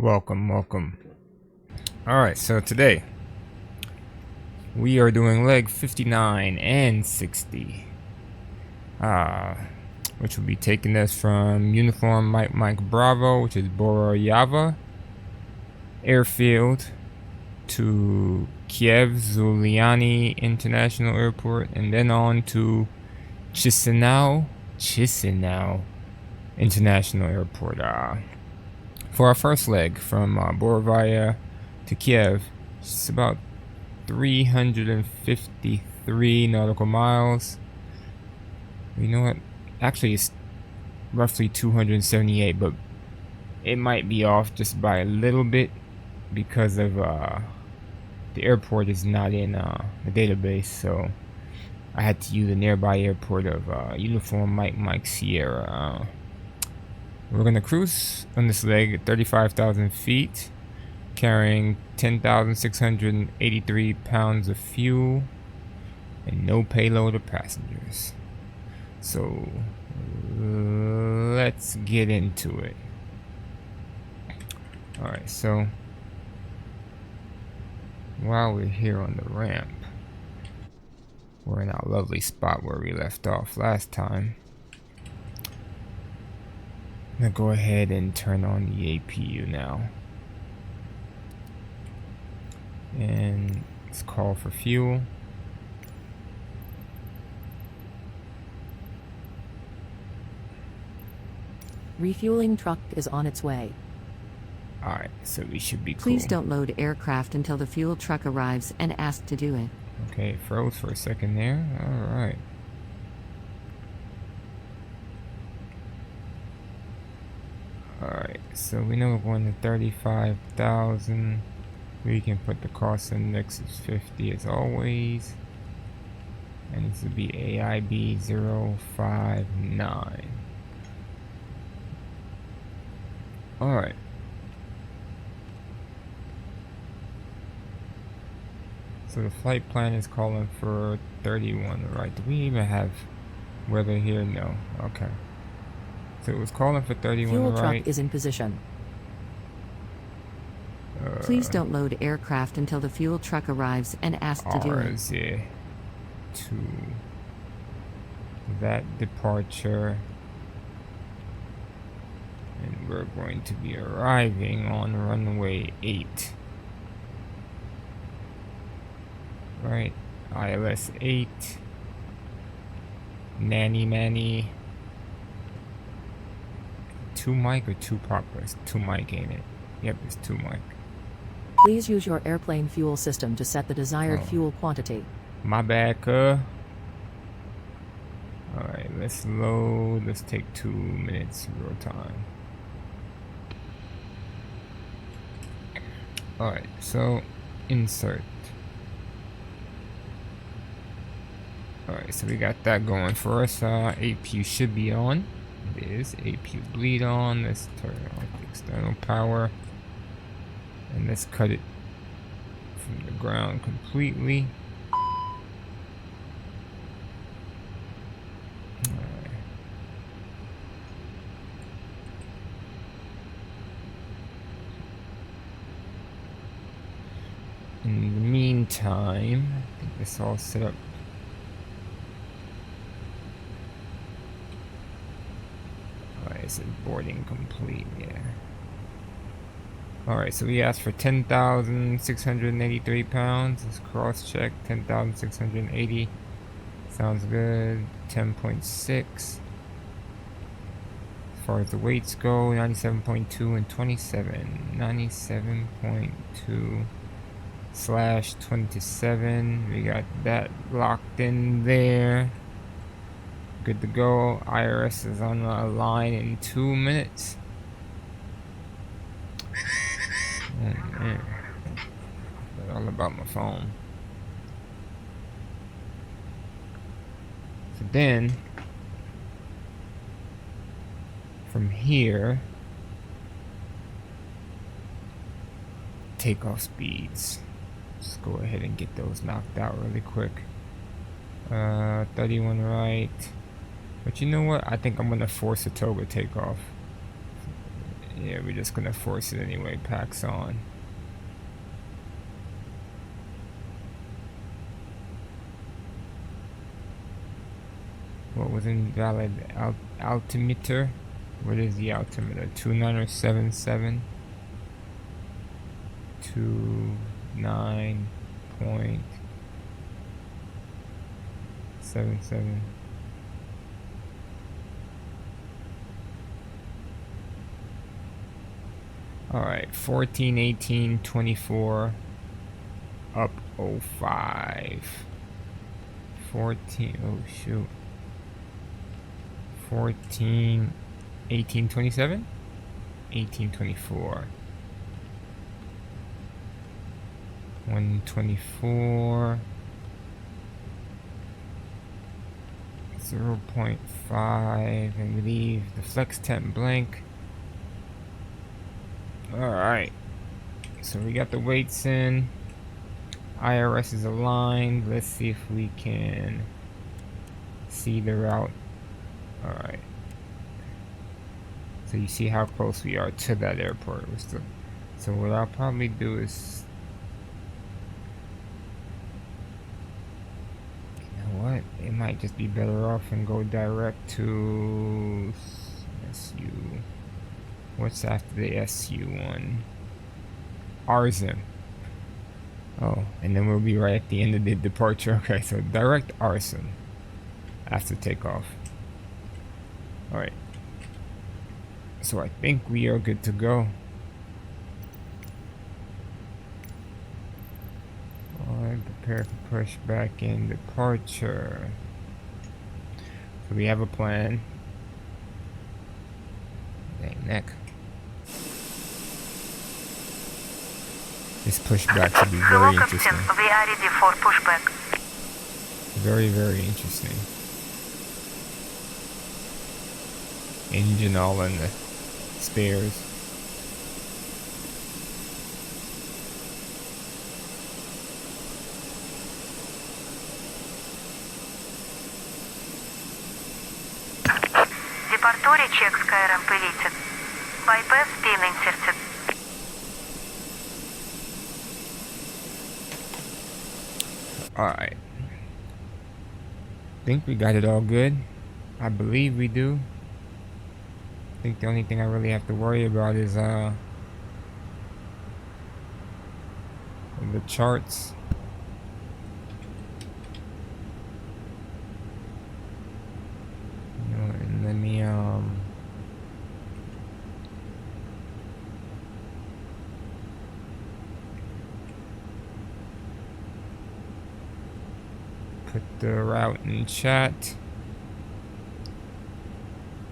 Welcome. Alright, so today we are doing leg 59 and 60. Which will be taking us from Uniform Mike Bravo, which is Boroyava Airfield, to Kiev Zuliani International Airport, and then on to Chisinau International Airport. For our first leg from Borovaya to Kiev, it's about 353 nautical miles. You know what? Actually, it's roughly 278, but it might be off just by a little bit because of the airport is not in the database, so I had to use a nearby airport of Uniform Mike Sierra. We're gonna cruise on this leg at 35,000 feet, carrying 10,683 pounds of fuel and no payload or passengers. So let's get into it. Alright, so while we're here on the ramp, we're in our lovely spot where we left off last time. I'm gonna go ahead and turn on the APU now. And let's call for fuel. Refueling truck is on its way. Alright, so we should be cool. Please don't load aircraft until the fuel truck arrives and ask to do it. Okay, it froze for a second there. Alright. Alright, so we know we're going to 35,000. We can put the cost index as 50 as always. And this would be AIB 059. Alright. So the flight plan is calling for 31, right? Do we even have weather here? No. Okay. So it was calling for 31, fuel right? truck is in position. Please don't load aircraft until the fuel truck arrives and ask to do it. RZ to that departure. And we're going to be arriving on runway 8. Right, ILS 8. Manny. 2 mic or 2 poppers? 2 mic, ain't it? Yep, it's 2 mic. Please use your airplane fuel system to set the desired fuel quantity. My bad, Alright, let's load. Let's take 2 minutes real time. Alright, so insert. Alright, so we got that going for us. APU should be on. It is. APU bleed on. Let's turn on the external power. And let's cut it from the ground completely. Alright. In the meantime, I think this all set up. Alright, it says boarding complete, yeah. Alright, so we asked for 10,683 pounds. Let's cross check. 10,680. Sounds good. 10.6. As far as the weights go, 97.2 and 27. 97.2/27. We got that locked in there. Good to go. IRS is on the line in 2 minutes. Oh man, that's all about my phone. So then, from here, takeoff speeds. Let's go ahead and get those knocked out really quick. 31 right. But you know what? I think I'm gonna force a toga takeoff. Yeah, we're just gonna force it anyway. Packs on. What was invalid? Altimeter? What is the altimeter? 2977? 29.77. Alright, 14, 18, 24, up 05. 14, oh shoot. 14, 18, 27? 18, 24. 124. 0.5, and we leave the flex temp blank. Alright, so we got the weights in. IRS is aligned. Let's see if we can see the route. Alright, so you see how close we are to that airport. So what I'll probably do is, you know what, it might just be better off and go direct to SU. What's after the SU one? Arzen. Oh, and then we'll be right at the end of the departure. Okay, so direct Arzen after takeoff. Alright. So I think we are good to go. Alright, prepare for pushback and departure. So we have a plan. Dang neck. This pushback should be very interesting. We are ready for pushback. Very, very interesting. Engine all in the spares. Departure check Skyrim deleted. Bypass pin inserted. Alright. Think we got it all good. I believe we do. I think the only thing I really have to worry about is the charts. You know, and let me put the route in chat.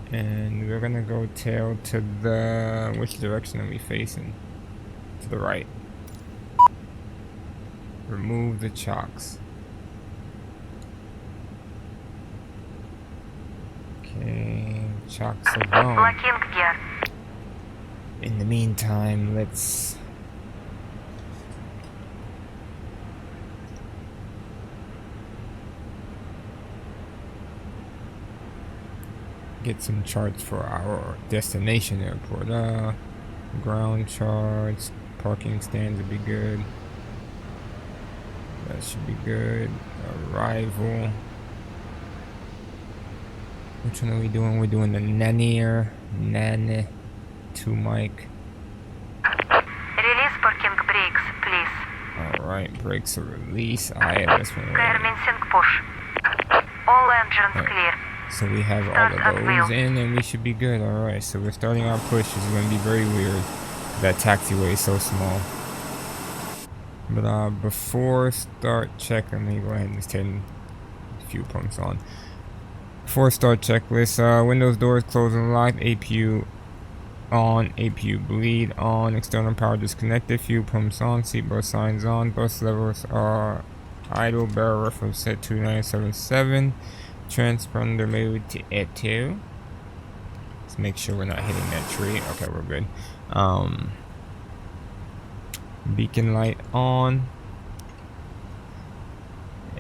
And we're gonna go tail to the, which direction are we facing? To the right. Remove the chocks. Okay, chocks are gone. Locking gear. In the meantime, let's get some charts for our destination airport. Ground charts, parking stands would be good. That should be good. Arrival. Which one are we doing? We're doing the Nan 2 mic. Release parking brakes, please. Alright, brakes are released. ILS one. Commencing push. All engines clear. So we have all of those in and we should be good. Alright, so we're starting our push. This is going to be very weird. That taxiway is so small. But before start check, let me go ahead and just turn a few pumps on. Before start checklist, windows, doors closed and locked, APU on, APU bleed on, external power disconnected, fuel pumps on, seatbelt signs on, bus levels are idle, barrel reference set 2977, transponder mode to A2. Let's make sure we're not hitting that tree. Okay, we're good. Beacon light on,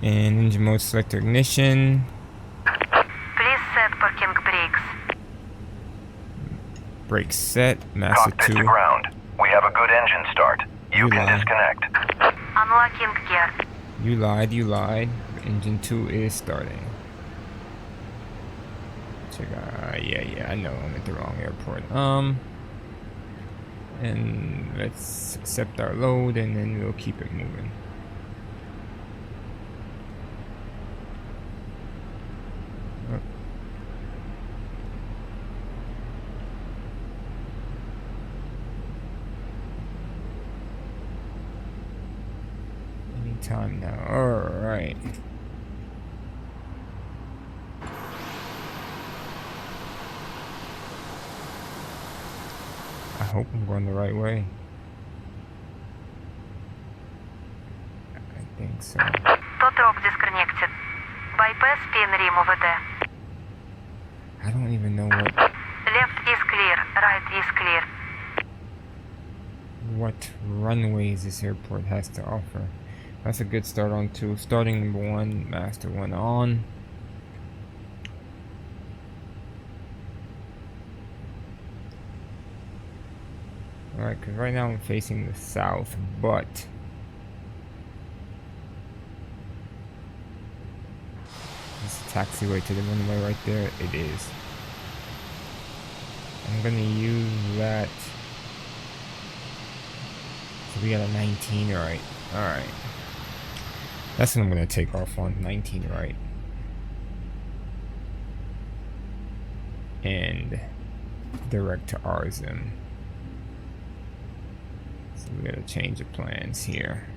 and engine mode select ignition. Please set parking brakes. Brake set. Master Cockpit to 2. ground. We have a good engine start. You You can lie. disconnect. Unlocking gear. You lied, you lied. Engine 2 is starting. Check out, yeah, I know I'm at the wrong airport. And let's accept our load and then we'll keep it moving. Oh. Anytime now. Alright. I hope I'm going the right way. I think so. Tow truck disconnected. Bypass pin removed. I don't even know Left is clear. Right is clear. what runways this airport has to offer. That's a good start on 2. Starting number 1, Master 1 on. Alright, because right now I'm facing the south, but this taxiway to the runway right there, it is. I'm gonna use that. So we got a 19 right. Alright. That's what I'm gonna take off on, 19 right. And direct to RSM. So we gotta change the plans here.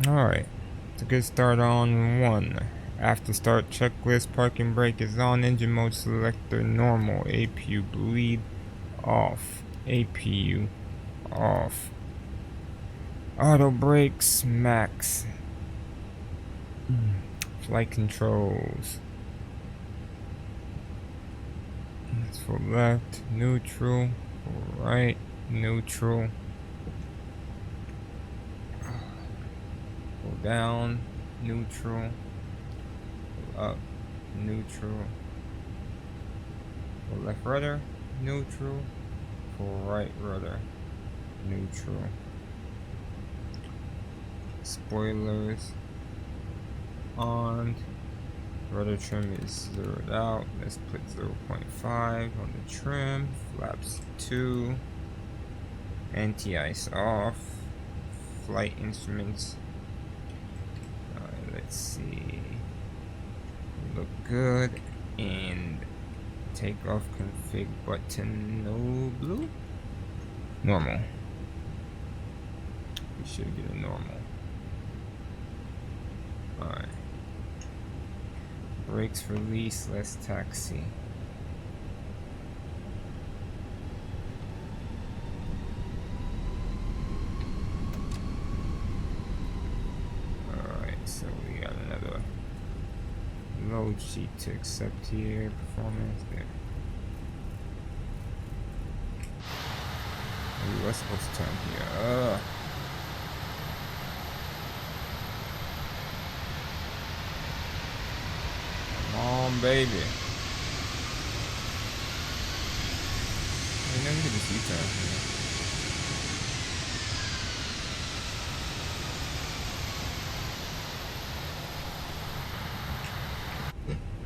Alright, it's a good start on 1. After start checklist, parking brake is on, engine mode selector normal, APU bleed off, APU off, auto brakes max, flight controls, that's for left, neutral, for right, neutral. Go down, neutral, go up, neutral, for left rudder, neutral, for right rudder, neutral. Spoilers on, rudder trim is zeroed out, let's put 0.5 on the trim, flaps 2, anti-ice off, flight instruments. Let's see. Look good. And takeoff config button no blue. Normal. We should get a normal. Alright. Brakes release, let's taxi. So we got another load sheet to accept here. Performance there. Maybe we're supposed to turn here. Come on, baby. Hey, let me get this U-turn here.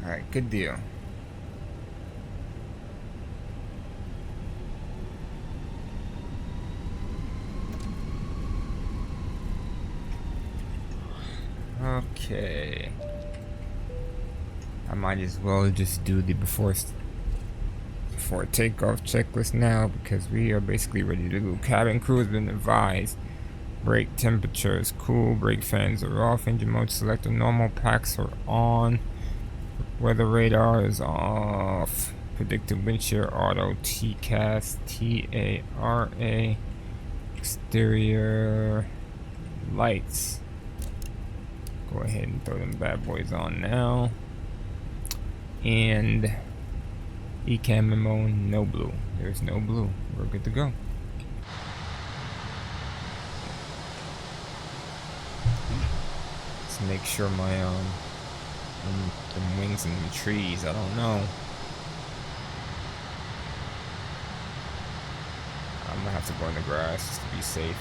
Alright, good deal. Okay. I might as well just do the before takeoff checklist now because we are basically ready to go. Cabin crew has been advised. Brake temperature is cool. Brake fans are off. Engine mode selector normal. Packs are on. Weather radar is off. Predictive wind shear auto. TCAS. TARA. Exterior lights. Go ahead and throw them bad boys on now. And ECAM no blue. There's no blue. We're good to go. Let's make sure my them wings in the trees. I don't know. I'm gonna have to go in the grass just to be safe.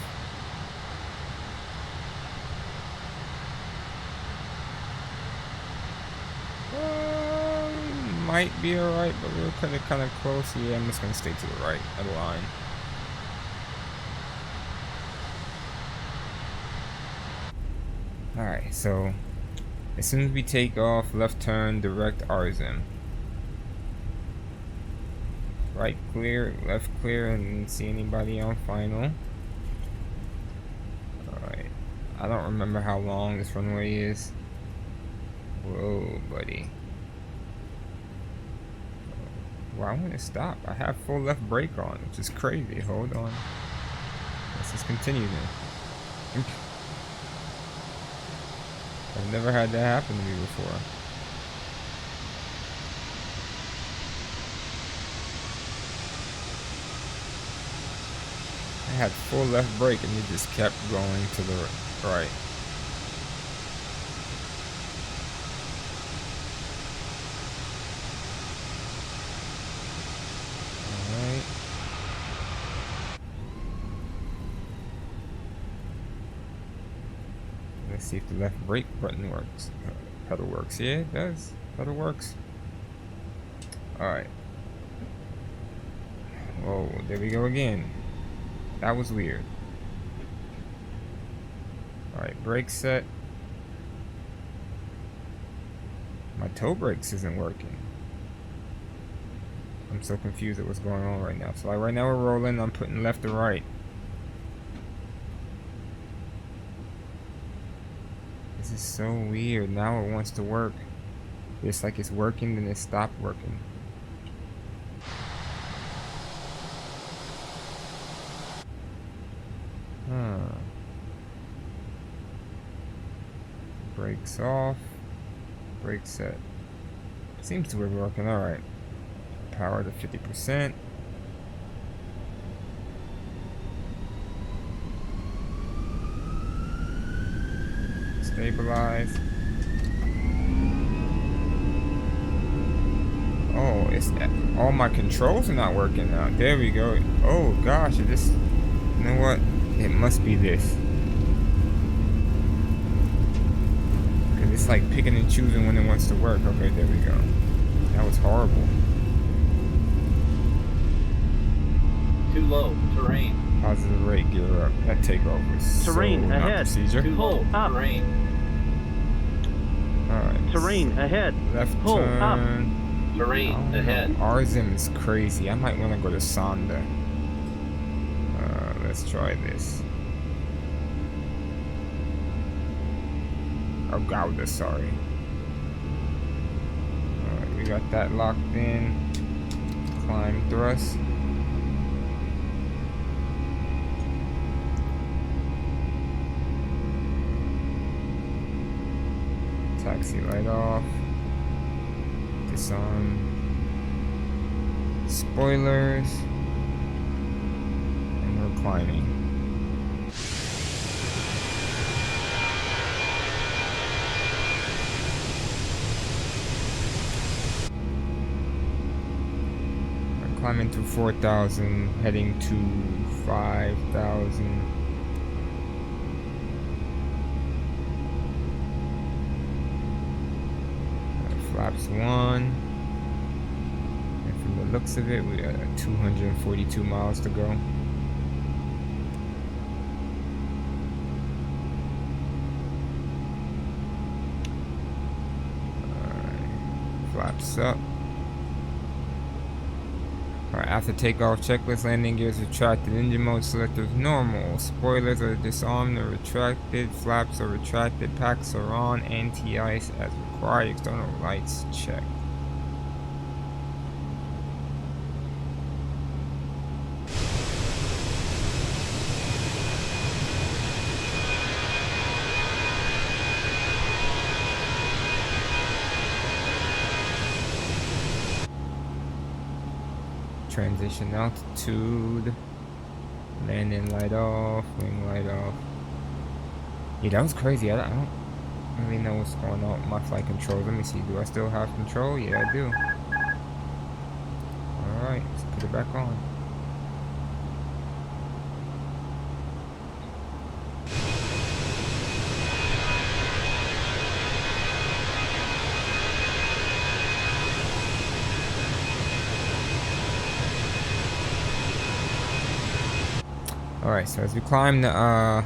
Might be alright, but we're kind of close. Yeah, I'm just gonna stay to the right of the line. Alright, so as soon as we take off, left turn, direct RZM. Right clear, left clear, and see anybody on final. Alright, I don't remember how long this runway is. Whoa, buddy. Well, I'm gonna stop. I have full left brake on, which is crazy. Hold on. Let's just continue then. I've never had that happen to me before. I had full left brake and it just kept going to the right. Alright. Let's see if the left brake button works. Pedal works. Yeah, it does. Pedal works. Alright. Whoa, there we go again. That was weird. Alright, brake set. My toe brakes isn't working. I'm so confused at what's going on right now. So like right now we're rolling, I'm putting left to right. This is so weird. Now it wants to work. It's like it's working, then it stopped working. Brakes off. Brake set. Seems to be working alright. Power to 50%. Stabilize. Oh, it's all my controls are not working now. There we go. Oh gosh, it just, you know what? It must be this. Cause it's like picking and choosing when it wants to work. Okay, there we go. That was horrible. Too low. Terrain. Positive rate gear up. That takeoff was Terrain so ahead. not procedure. Too low. Pull up. Terrain. Alright. Terrain ahead. Left Pull up. turn. Terrain ahead. RZM is crazy. I might want to go to Sonda. Let's try this. Oh, Gouda, sorry. Alright, we got that locked in. Climb thrust. Taxi light off. Disarm. Spoilers. And we're climbing. We're climbing to 4,000, heading to 5,000. Flaps 1. And from the looks of it, we got 242 miles to go. Alright. Flaps up. Alright, after takeoff checklist, landing gears retracted, engine mode selector is normal, spoilers are disarmed or retracted, flaps are retracted, packs are on, anti-ice as required, external lights checked. Transition altitude. Landing light off. Wing light off. Yeah, that was crazy. I don't really know what's going on with my flight controls. Let me see. Do I still have control? Yeah, I do. Alright, let's put it back on. Alright, so as we climb the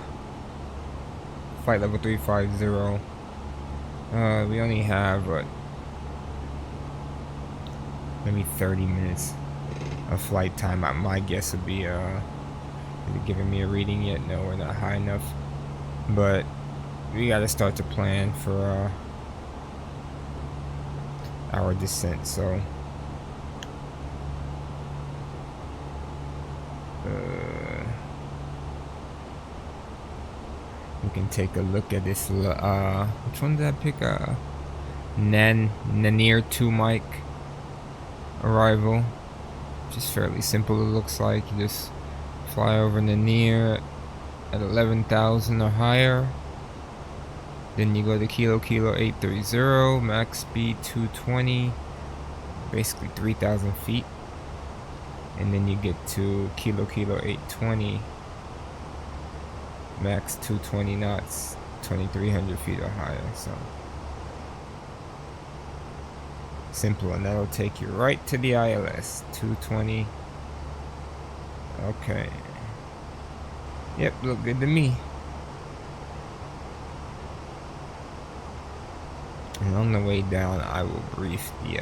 flight level 350, we only have maybe 30 minutes of flight time. My guess would be is it giving me a reading yet? No, we're not high enough. But we gotta start to plan for our descent, so we can take a look at this. Which one did I pick? Nanier 2 mic arrival. Just fairly simple, it looks like. You just fly over Nanier at 11,000 or higher. Then you go to Kilo 830, max speed 220, basically 3,000 feet. And then you get to Kilo 820, max 220 knots, 2,300 feet or higher. So simple, and that'll take you right to the ILS. 220. Okay. Yep, look good to me. And on the way down, I will brief the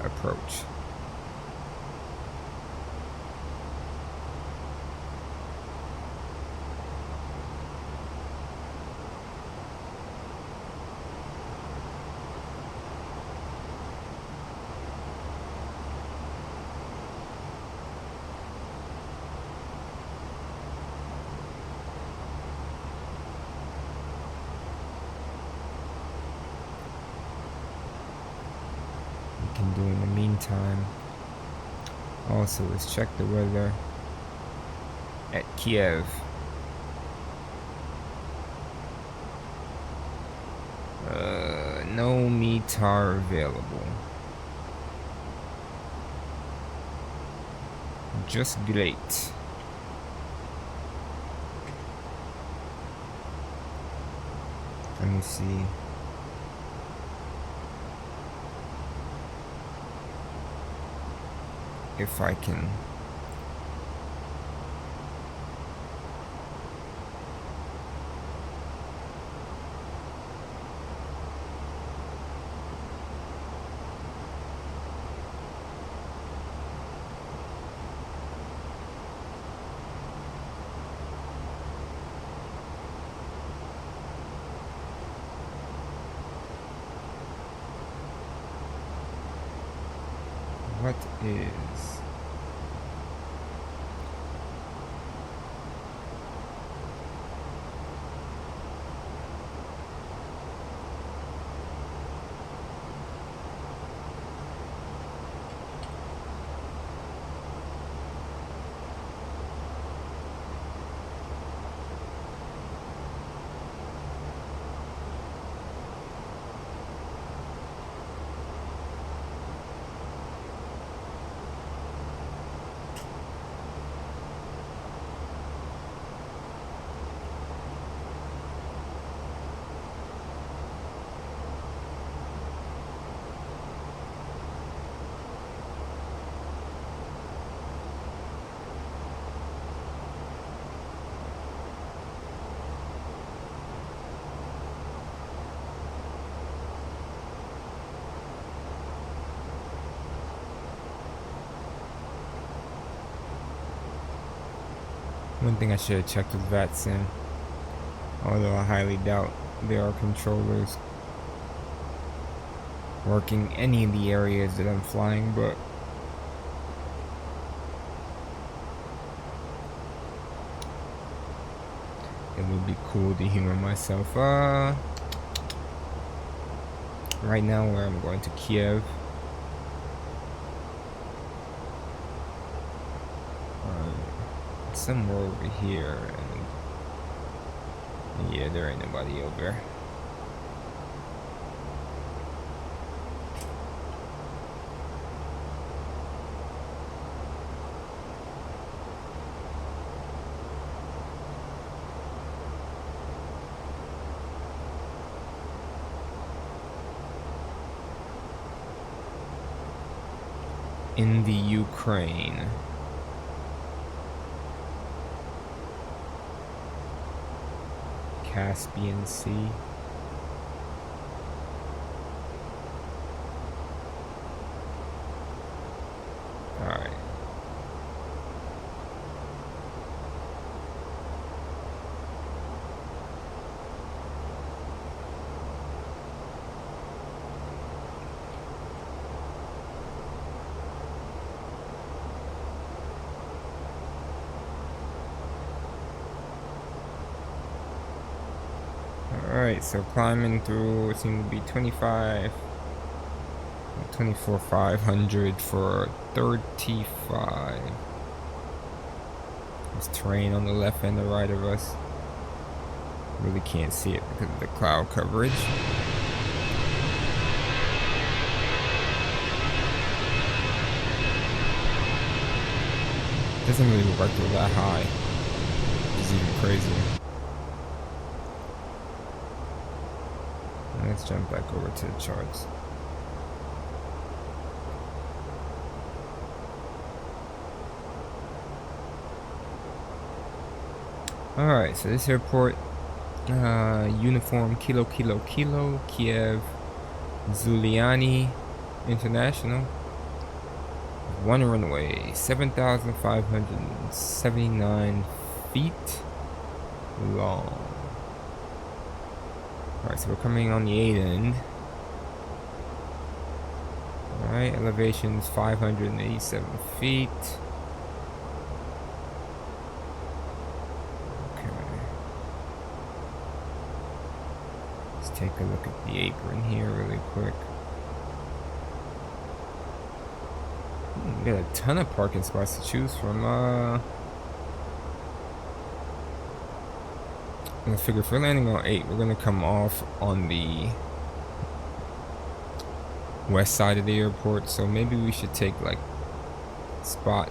approach. Can do in the meantime also is check the weather at Kiev. No METAR available. Just great. Let me see. If I can what is one thing I should have checked with VATSIM, although I highly doubt there are controllers working any of the areas that I'm flying, but it would be cool to humor myself. Right now where I'm going to Kiev, somewhere over here. And yeah, there ain't nobody over there. In the Ukraine. Caspian Sea. Alright. Alright, so climbing through, it seemed to be 24,500 for 35. There's terrain on the left and the right of us. Really can't see it because of the cloud coverage. Doesn't really look like they're that high. It's even crazier. Let's jump back over to the charts. Alright, so this airport, uniform Kilo Kilo Kilo, Kiev, Zuliani International. One runway, 7,579 feet long. Alright, so we're coming on the 8 end. Alright, elevation's 587 feet. Okay. Let's take a look at the apron here really quick. We got a ton of parking spots to choose from. I figure if we're landing on 8, we're gonna come off on the west side of the airport, so maybe we should take like spot,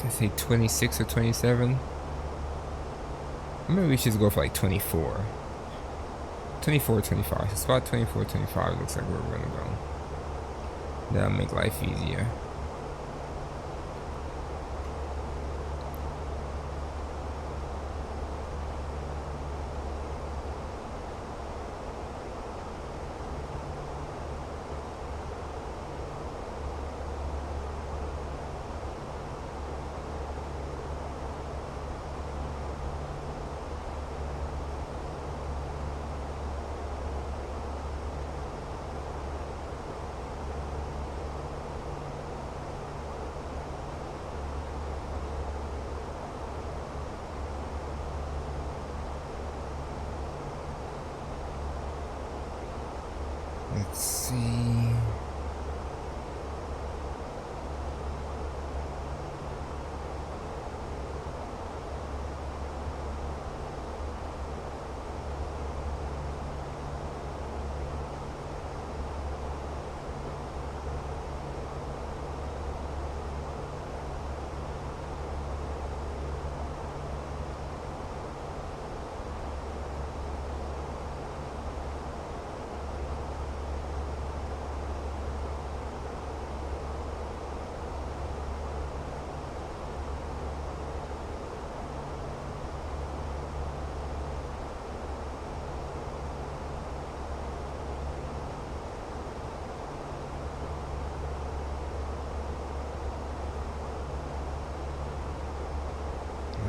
I say 26 or 27. Maybe we should go for like 24. 24, 25. So spot 24, 25 looks like where we're gonna go. That'll make life easier. Let's see.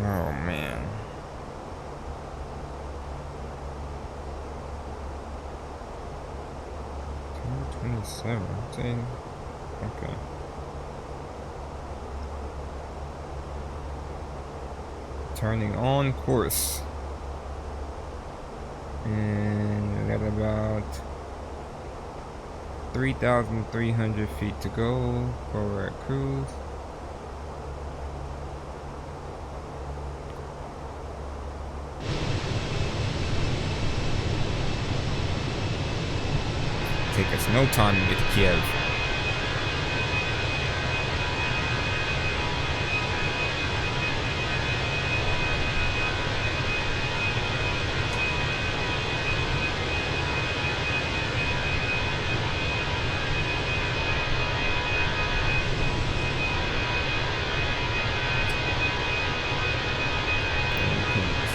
Oh man. $27. Okay. Turning on course. And we got about 3,300 feet to go for our cruise. take us no time to get to Kiev.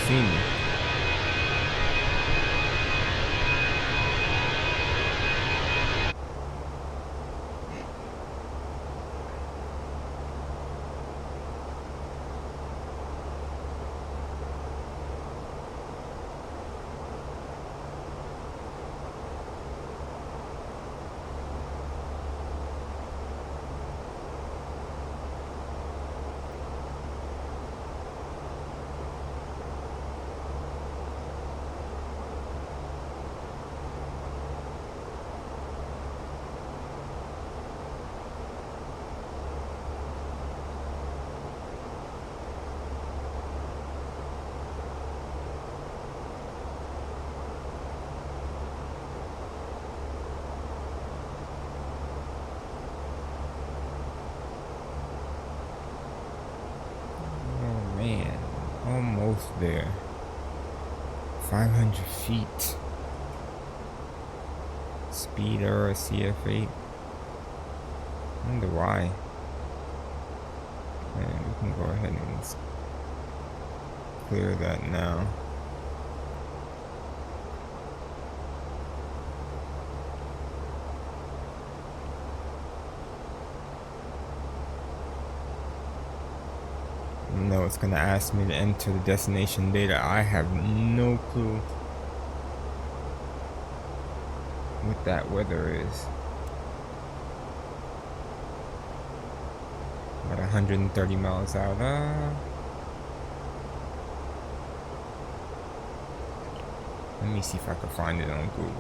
See me. Almost there. 500 feet. Speed error CF8. I wonder why. And we can go ahead and clear that now. No, it's gonna ask me to enter the destination data. I have no clue what that weather is. At 130 miles out. Let me see if I can find it on Google.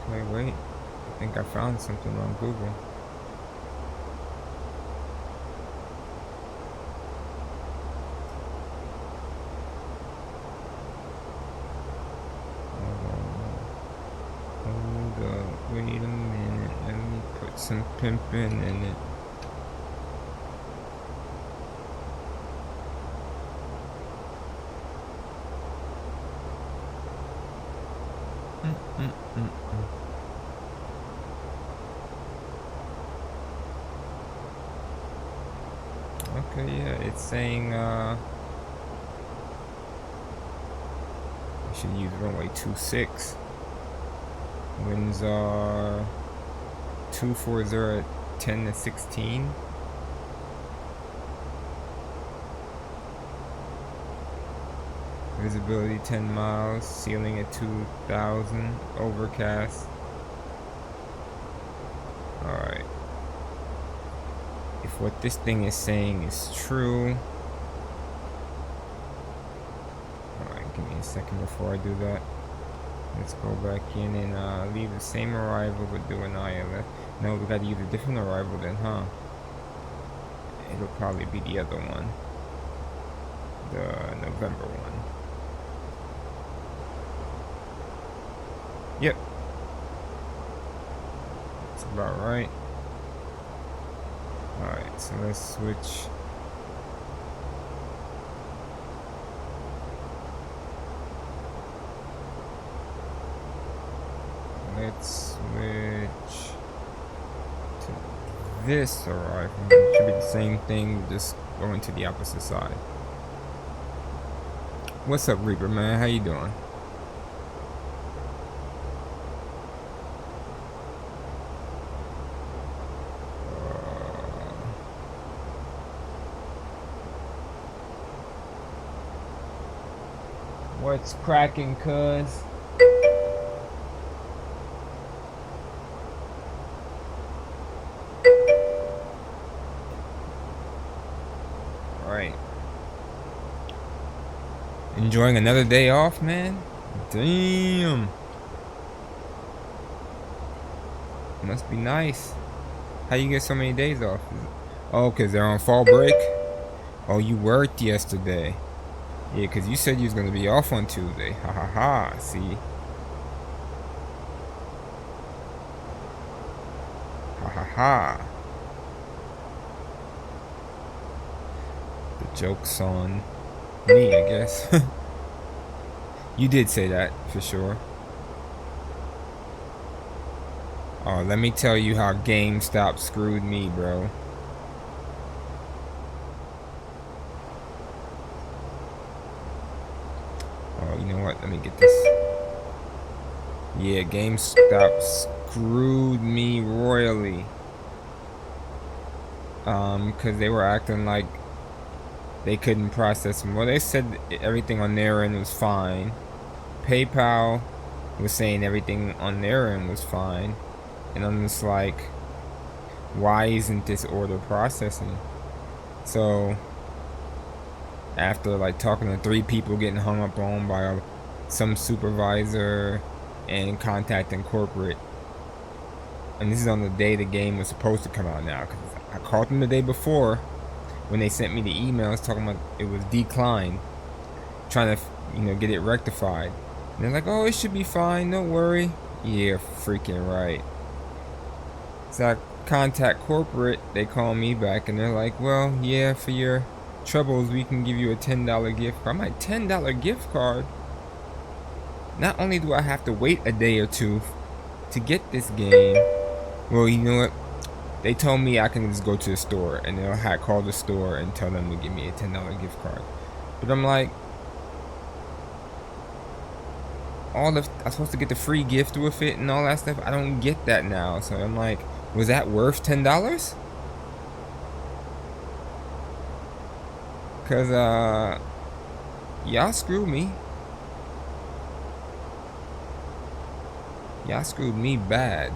Okay, wait. I think I found something on Google. Hold up. Wait a minute. Let me put some pimping in it. Okay, yeah, it's saying I should use runway 26. Winds are 240 at 10 to 16. Visibility 10 miles, ceiling at 2,000, overcast. Alright. If what this thing is saying is true. Alright, give me a second before I do that. Let's go back in and leave the same arrival but do an ILS. No, we gotta use a different arrival then, huh? It'll probably be the other one. The November one. Yep. That's about right. Alright, so let's switch. Let's switch to this arrival. It should be the same thing, just going to the opposite side. What's up, Reaper, man? How you doing? What's cracking, cuz? Alright. Enjoying another day off, man? Damn. Must be nice. How you get so many days off? Oh, because they're on fall break? Oh, you worked yesterday. Yeah, because you said you was going to be off on Tuesday. Ha ha ha. See? Ha ha ha. The joke's on me, I guess. You did say that, for sure. Oh, let me tell you how GameStop screwed me, bro. Oh, you know what? Let me get this. Yeah, GameStop screwed me royally. Because they were acting like they couldn't process them. Well, they said everything on their end was fine. PayPal was saying everything on their end was fine. And I'm just like, why isn't this order processing? So after like talking to 3 people getting hung up on by some supervisor and contacting corporate, and this is on the day the game was supposed to come out now, because I called them the day before when they sent me the emails talking about it was declined, trying to, you know, get it rectified. And they're like, oh, it should be fine, don't worry. Yeah, freaking right. So I contact corporate, they call me back and they're like, well, yeah, for your troubles we can give you a $10 gift card. I'm like, $10 gift card? Not only do I have to wait a day or two to get this game, well, you know what, they told me I can just go to the store and they'll call the store and tell them to give me a $10 gift card. But I'm like, I'm supposed to get the free gift with it and all that stuff. I don't get that now. So I'm like, was that worth $10? Cause y'all screwed me. Y'all screwed me bad.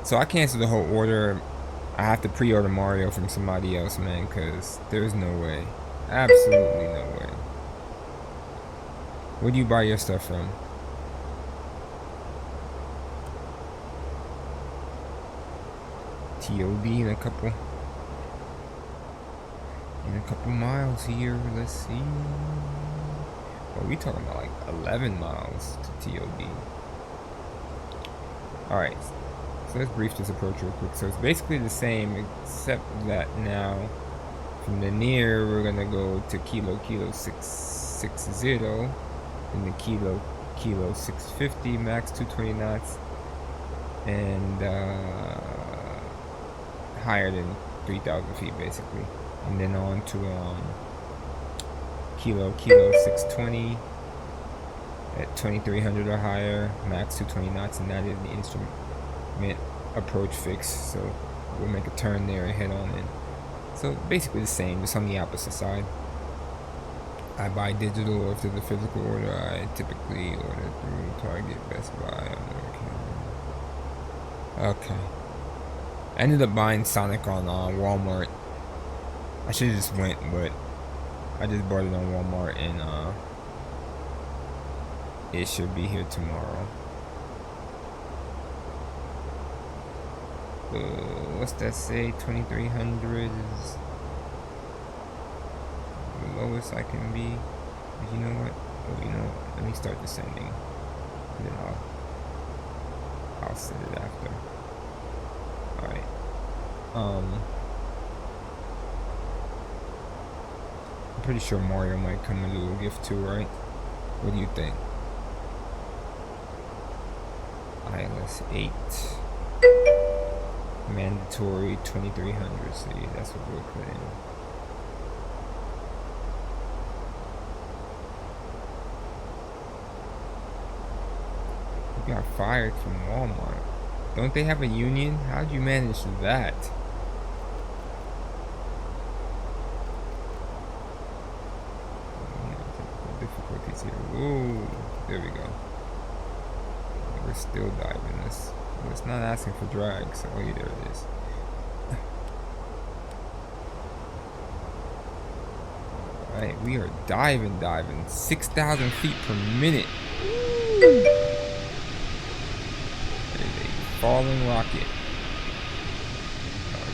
So I canceled the whole order. I have to pre-order Mario from somebody else, man, cause there's no way. Absolutely no way. Where do you buy your stuff from? TOD in a couple miles here. Let's see. Well, we talking about like 11 miles to TOD. Alright, so let's brief this approach real quick. So it's basically the same, except that now from the near we're gonna go to kilo 660, and the kilo 650, max 220 knots, and higher than 3,000 feet basically, and then on to kilo 620 at 2,300 or higher, max 220 knots, and that is the instrument approach fix. So we'll make a turn there and head on in. So basically the same, just on the opposite side. I buy digital, or if there's a physical order, I typically order through Target, Best Buy. Okay. I ended up buying Sonic on Walmart. I should have just went, but I just bought it on Walmart, and it should be here tomorrow. What's that say? 2,300 is the lowest I can be. But you know what? Oh, you know what? Let me start descending, and then I'll set it after. All right. I'm pretty sure Mario might come with a little gift too, right? What do you think? ILS 8. Mandatory 2,300. See, that's what we'll put in. We got fired from Walmart. Don't they have a union? How'd you manage that? Difficulties here. Ooh, there we go. We're still diving this. It's not asking for drag, so oh, yeah, there it is. Alright, we are diving 6,000 feet per minute. That is a falling rocket.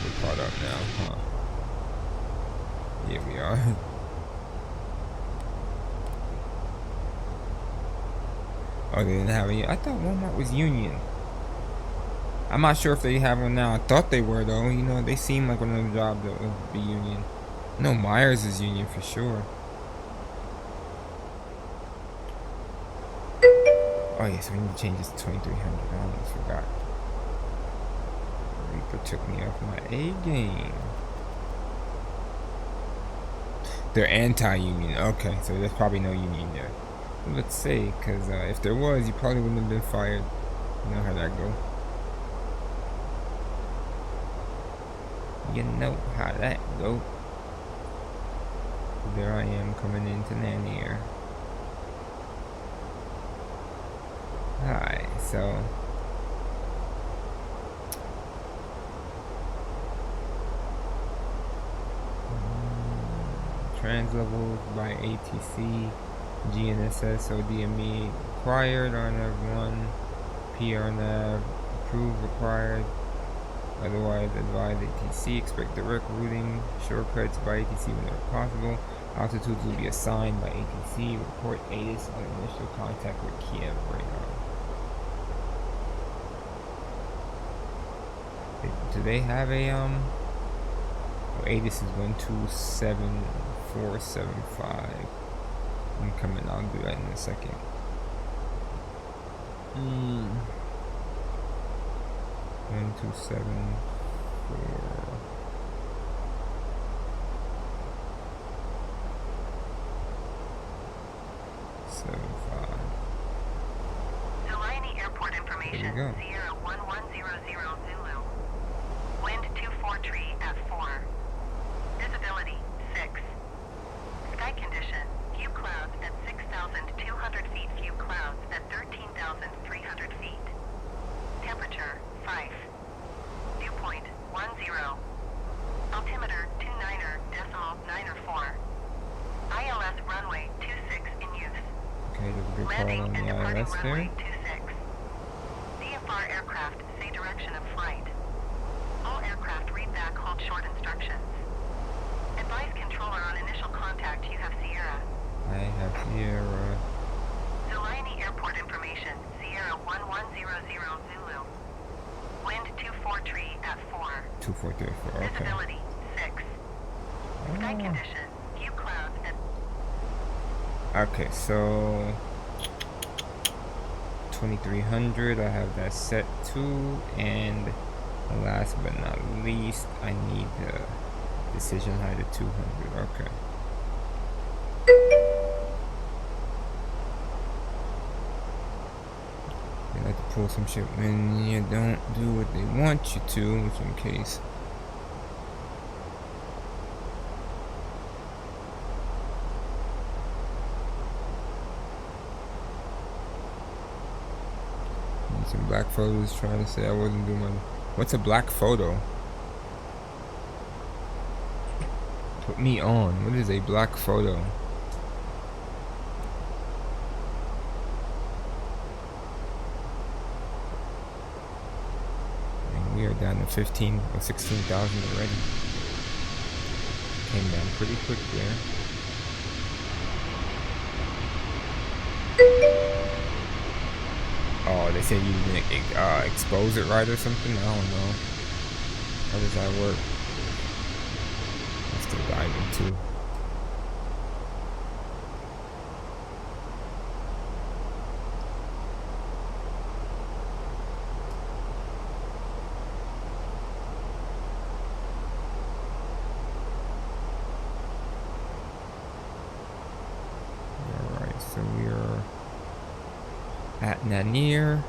We're caught up now, huh? Here we are. Oh, they didn't have any. I thought Walmart was Union. I'm not sure if they have one now. I thought they were though. You know, they seem like one of them jobs that would be Union. No, Myers is Union for sure. Oh yeah, so we need to change this to 2300. I almost forgot. Reaper took me off my A game. They're anti-union. Okay, so there's probably no union there. Let's say, because if there was, you probably wouldn't have been fired. You know how that go. You know how that go. There I am coming into Nanier. Hi, so trans levels by ATC, GNSS, ODME required, RNAV1, PRNAV approved required, otherwise advise ATC, expect direct routing, shortcuts by ATC whenever possible, altitudes will be assigned by ATC, report ATIS on initial contact with Kiev radar. Do they have a oh, ATIS is 127475. I'm coming, I'll do that in a second. 127475. Delaney Airport information. There we go. Sierra 1100 Zulu. Wind 243 at 4. Visibility 6. Sky condition. Few clouds at 6,200 feet. Few clouds at 13,300 feet. Temperature 5. Dew point 10. Altimeter 29.94. ILS runway 26 in use. Okay, there's a big call Landing on the and departing ILS runway there. 26. DFR aircraft say direction of flight. All aircraft read back hold short instructions. Advise controller on initial contact. You have Sierra. I have Sierra. Delaney Airport information. Sierra 1100 Zulu. Wind 243 at 4. 2434, okay. Visibility 6. Sky condition. Few clouds at Okay, so 2300, I have that set to, and last but not least, I need the decision height of 200. Okay. They like to pull some shit when you don't do what they want you to, which in case. Some black photos trying to say I wasn't doing my... What's a black photo? Put me on. What is a black photo? And we are down to 15 or 16,000 already. Came down pretty quick there. Oh, they said you didn't expose it right or something? I don't know. How does that work? I'm still diving too. Alright, so we are at Nanier,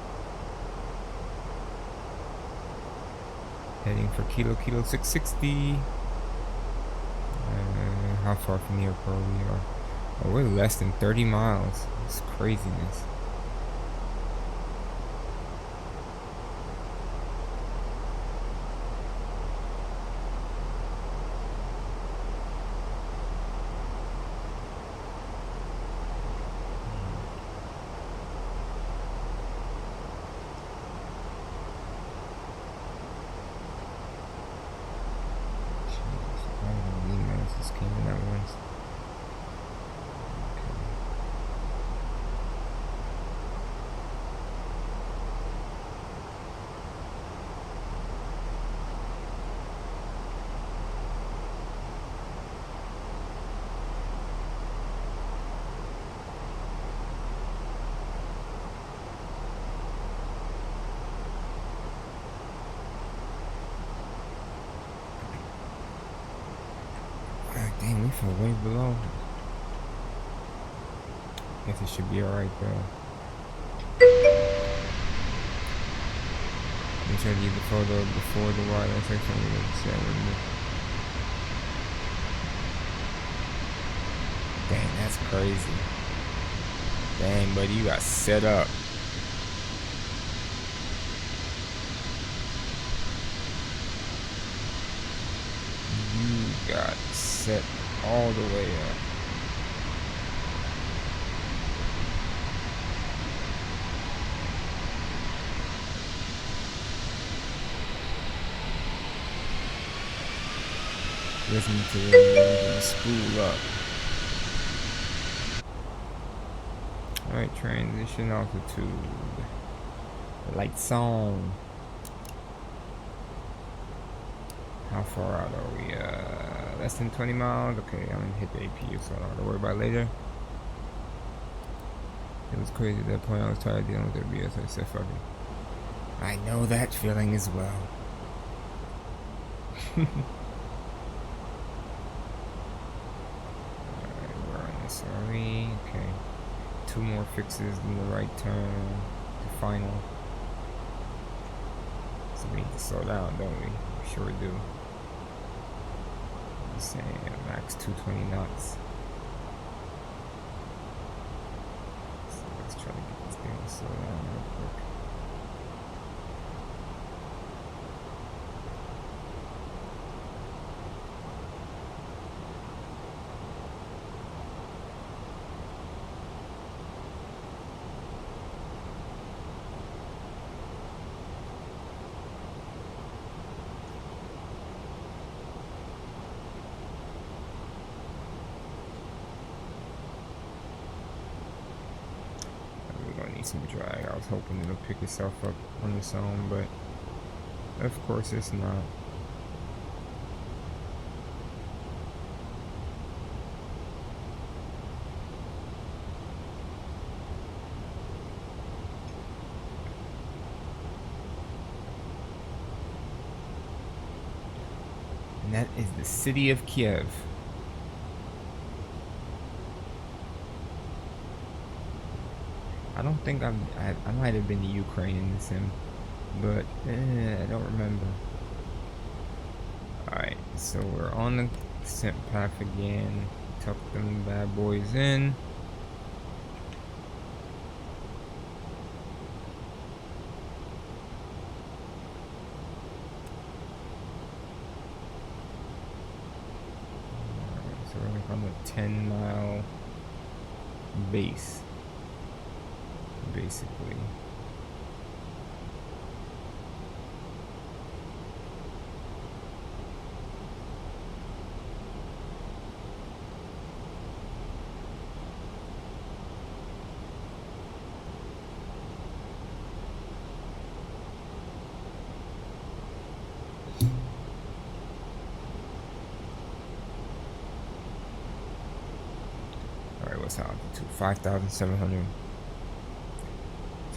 heading for Kilo 660. How far from the airport we are? Oh, we're less than 30 miles. It's craziness. fell way below. Guess it should be alright though. Make sure to get the photo before the wireless section. Dang, that's crazy. Dang, buddy, you got set up. You got set all the way up. Listen to the spool up. Alright, transition altitude. Lights on. How far out are we? Less than 20 miles? Okay, I'm gonna hit the APU, so I don't have to worry about it later. It was crazy at that point. I was tired of dealing with their BS. I said, fuck it. I know that feeling as well. Sorry, okay. 2 more fixes in the right turn to final. So we need to slow down, don't we? We sure do. I'm saying max 220 knots. So let's try to get this thing to slow down real quick. Some drag. I was hoping it'll pick itself up on its own, but of course it's not. And that is the city of Kiev. I don't think I might have been to Ukraine in the sim, but I don't remember. Alright, so we're on the descent path again. Tuck them bad boys in. Alright, so we're like on the 10-mile base. Basically. Alright, what's altitude? 5,700.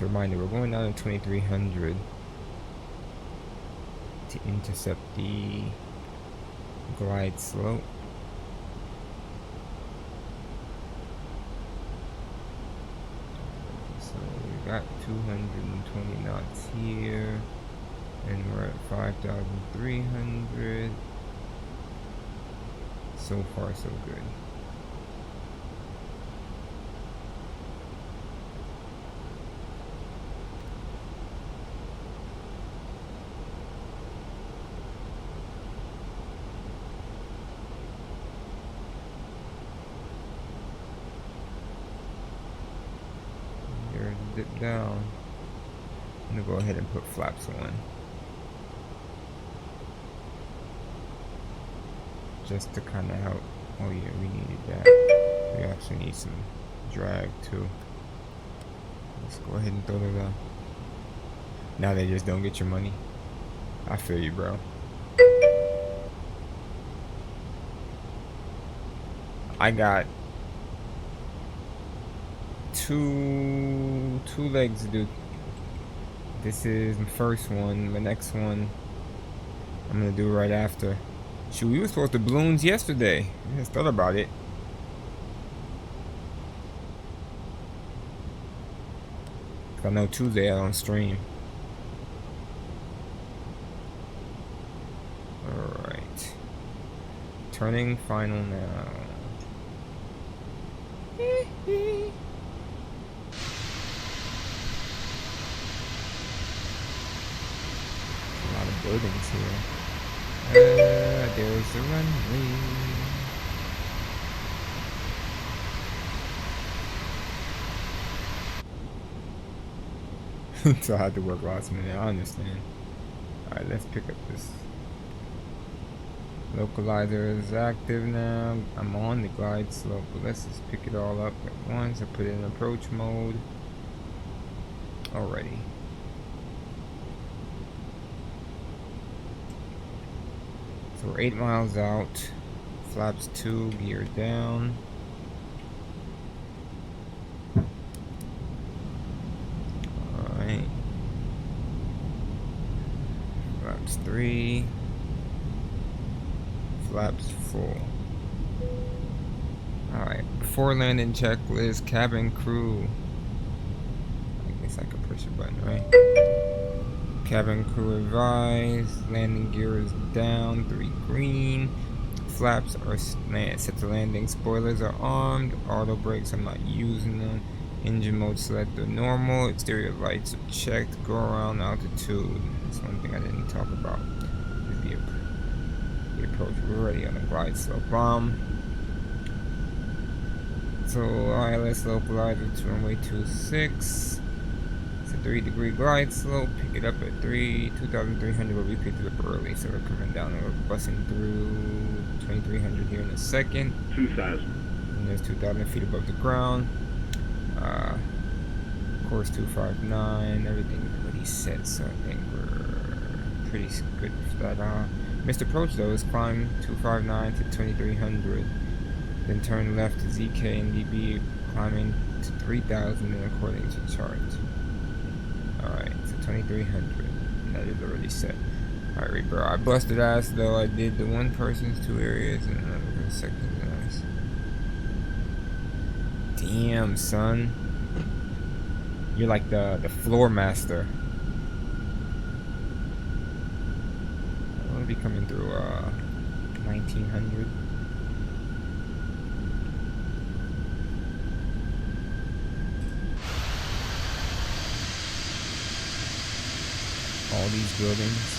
Reminder, we're going down to 2300 to intercept the glide slope. So we got 220 knots here, and we're at 5,300. So far, so good. Dip down. I'm gonna go ahead and put flaps on, just to kind of help. Oh yeah, we needed that. We actually need some drag too. Let's go ahead and throw that down. Now they just don't get your money. I feel you, bro. I got two legs to do. This is the first one. The next one I'm gonna do right after. Shoot, we were supposed to balloons yesterday. I just thought about it. I know Tuesday I don't stream. Alright. Turning final now. A lot of buildings here. There's the runway. So I had to work last minute. I understand. Alright, let's pick up this. Localizer is active now. I'm on the glide slope, but let's just pick it all up at once. I put it in approach mode. Alrighty. So we're 8 miles out. Flaps 2, gear down. Alright. Flaps 3. Flaps 4. Alright. Before landing checklist, cabin crew. I guess I can push a button, right? Cabin crew advised. Landing gear is down. 3 green. Flaps are set to landing. Spoilers are armed. Auto brakes, I'm not using them. Engine mode selected normal. Exterior lights are checked. Go around altitude. That's one thing I didn't talk about. The approach. We're already on the glide slope. So ILS localizer to runway 26. 3-degree glide slope, pick it up at 2,300, but we picked it up early, so we're coming down and we're busting through 2,300 here in a second. 2,000. And there's 2,000 feet above the ground. Course 259, everything's already set, so I think we're pretty good for that. Missed approach though is climb 259 to 2,300, then turn left to ZK and DB, climbing to 3,000 and according to chart. Alright, so 2,300. That is already set. Alright, bro. I busted ass though. I did the one person's 2 areas and another second guys. Damn, son. You're like the floor master. I'm gonna be coming through 1900. All these buildings.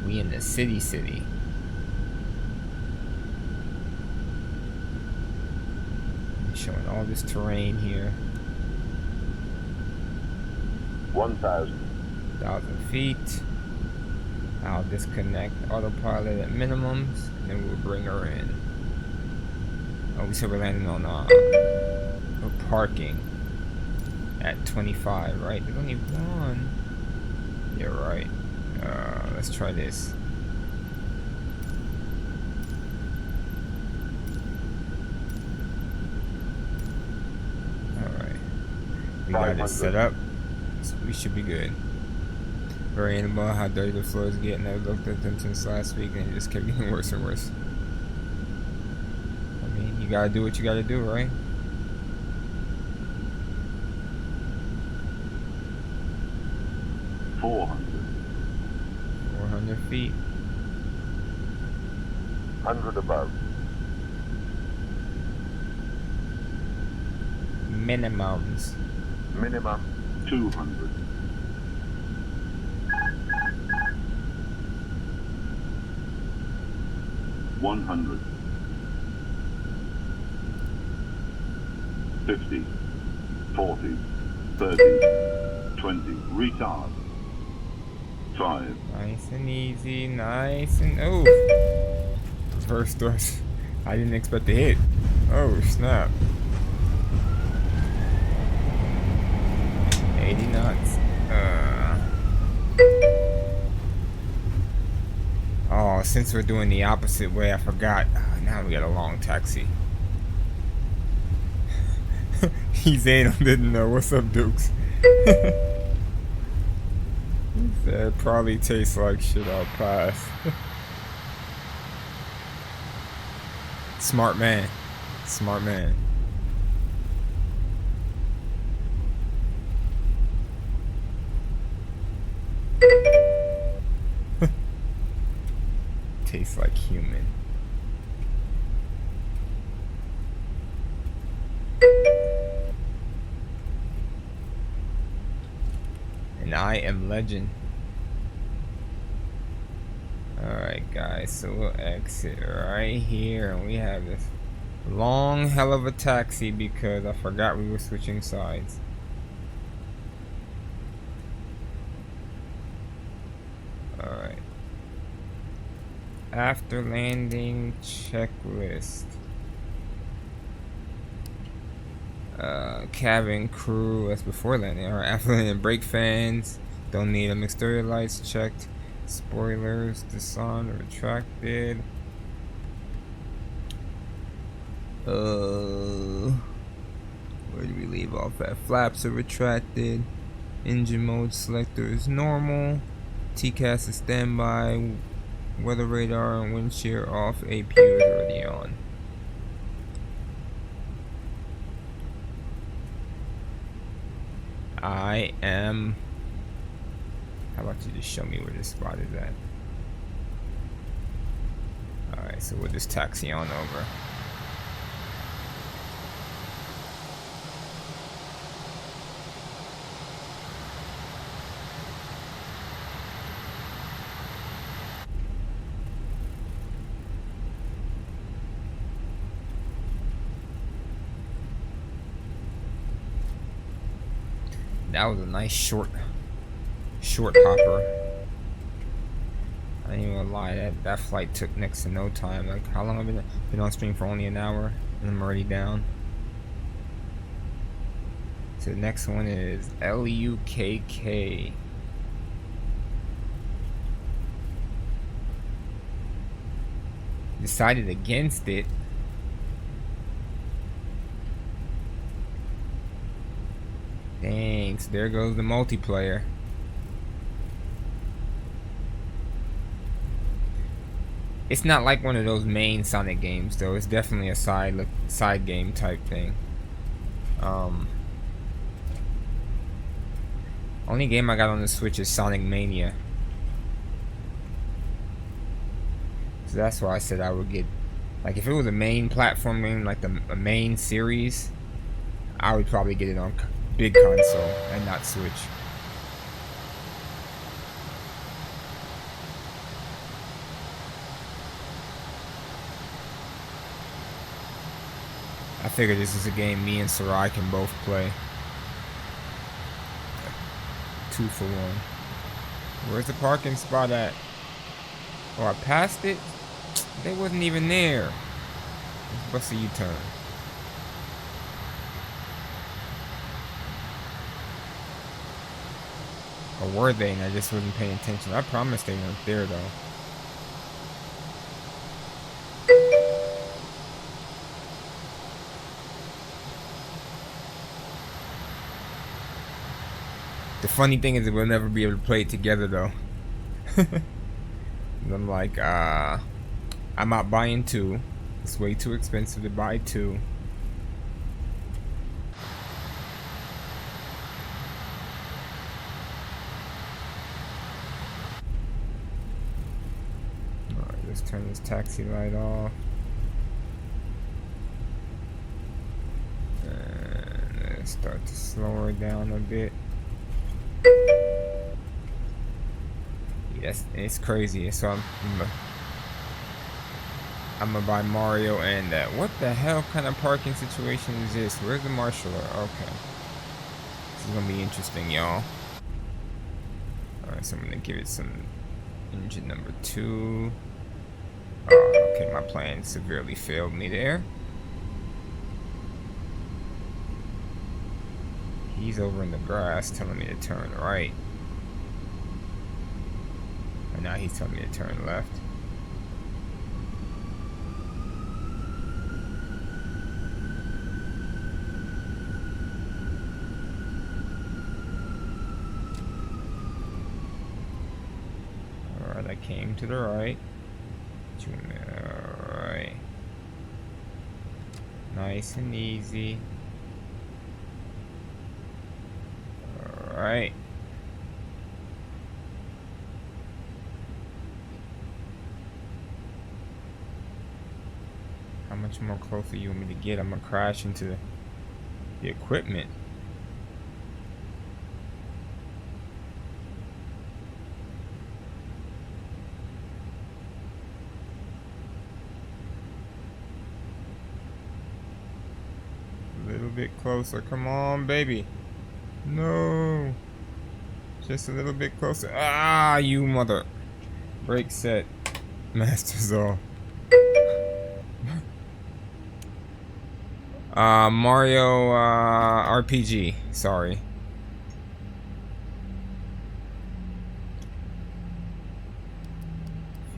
We in the city. Showing all this terrain here. 1,000. 1,000 feet. I'll disconnect autopilot at minimums, and then we'll bring her in. Oh, we said we're landing on we're parking at 25, right? There's only one. You're right. Let's try this. We got it set up, so we should be good. Worrying about how dirty the floor is getting. I looked at them since last week and it just kept getting worse and worse. I mean, you gotta do what you gotta do, right? $400. 400 feet. 100 above. Minimums. Minimum 200. 100. 50. 40. 30. 20. Retard. 5. Nice and easy, nice and oh. First thrust. I didn't expect to hit. Oh snap. 80 knots. Oh, since we're doing the opposite way, I forgot. Now we got a long taxi. He's Anal didn't know. What's up, Dukes? He said, probably tastes like shit. I'll pass. Smart man. Smart man. Tastes like human. And I am legend. Alright guys, so we'll exit right here and we have this long hell of a taxi because I forgot we were switching sides. Alright. After landing checklist. Cabin crew, that's before landing. Alright, after landing, brake fans, don't need them. Exterior lights checked. Spoilers disarmed, retracted. Where do we leave off at? Flaps are retracted. Engine mode selector is normal. TCAS is standby. Weather radar and wind shear off. APU is already on. I am. How about you just show me where this spot is at? Alright, so we'll just taxi on over. That was a nice short hopper. I ain't gonna lie, that flight took next to no time. Like, how long have I been on stream? For only an hour, and I'm already down. So the next one is LUKK. Decided against it. Thanks. There goes the multiplayer. It's not like one of those main Sonic games, though. It's definitely a side game type thing. Only game I got on the Switch is Sonic Mania. So that's why I said I would get, like, if it was a main platform game, like a main series, I would probably get it on big console and not Switch. I figure this is a game me and Sarai can both play. 2 for 1. Where's the parking spot at? Oh, I passed it? They wasn't even there. Let's bust a U-turn. Or were they and I just wasn't paying attention? I promised they weren't there though. The funny thing is that we'll never be able to play it together though. I'm like, I'm not buying 2. It's way too expensive to buy 2. Alright, let's turn this taxi light off. And let's start to slow her down a bit. Yes, it's crazy. So I'm gonna buy Mario and what the hell kind of parking situation is this? Where's the marshaller? Okay, this is gonna be interesting, y'all. All right, so I'm gonna give it some engine number 2. Oh, okay, my plan severely failed me there. He's over in the grass telling me to turn right. And now he's telling me to turn left. Alright, I came to the right. Alright. Nice and easy. Alright. How much more closer you want me to get? I'm gonna crash into the equipment. A little bit closer. Come on, baby. No. Just a little bit closer. Ah, you mother. Brake set. Masters off. Mario RPG. Sorry.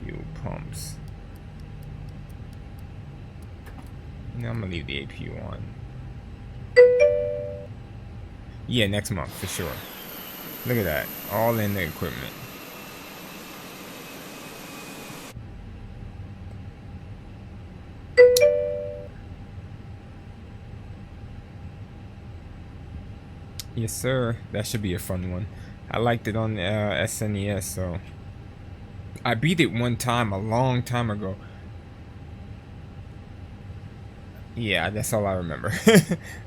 Fuel pumps. No, I'm gonna leave the APU on. Yeah, next month for sure. Look at that. All in the equipment. Yes, sir. That should be a fun one. I liked it on SNES, so I beat it one time a long time ago. Yeah, that's all I remember.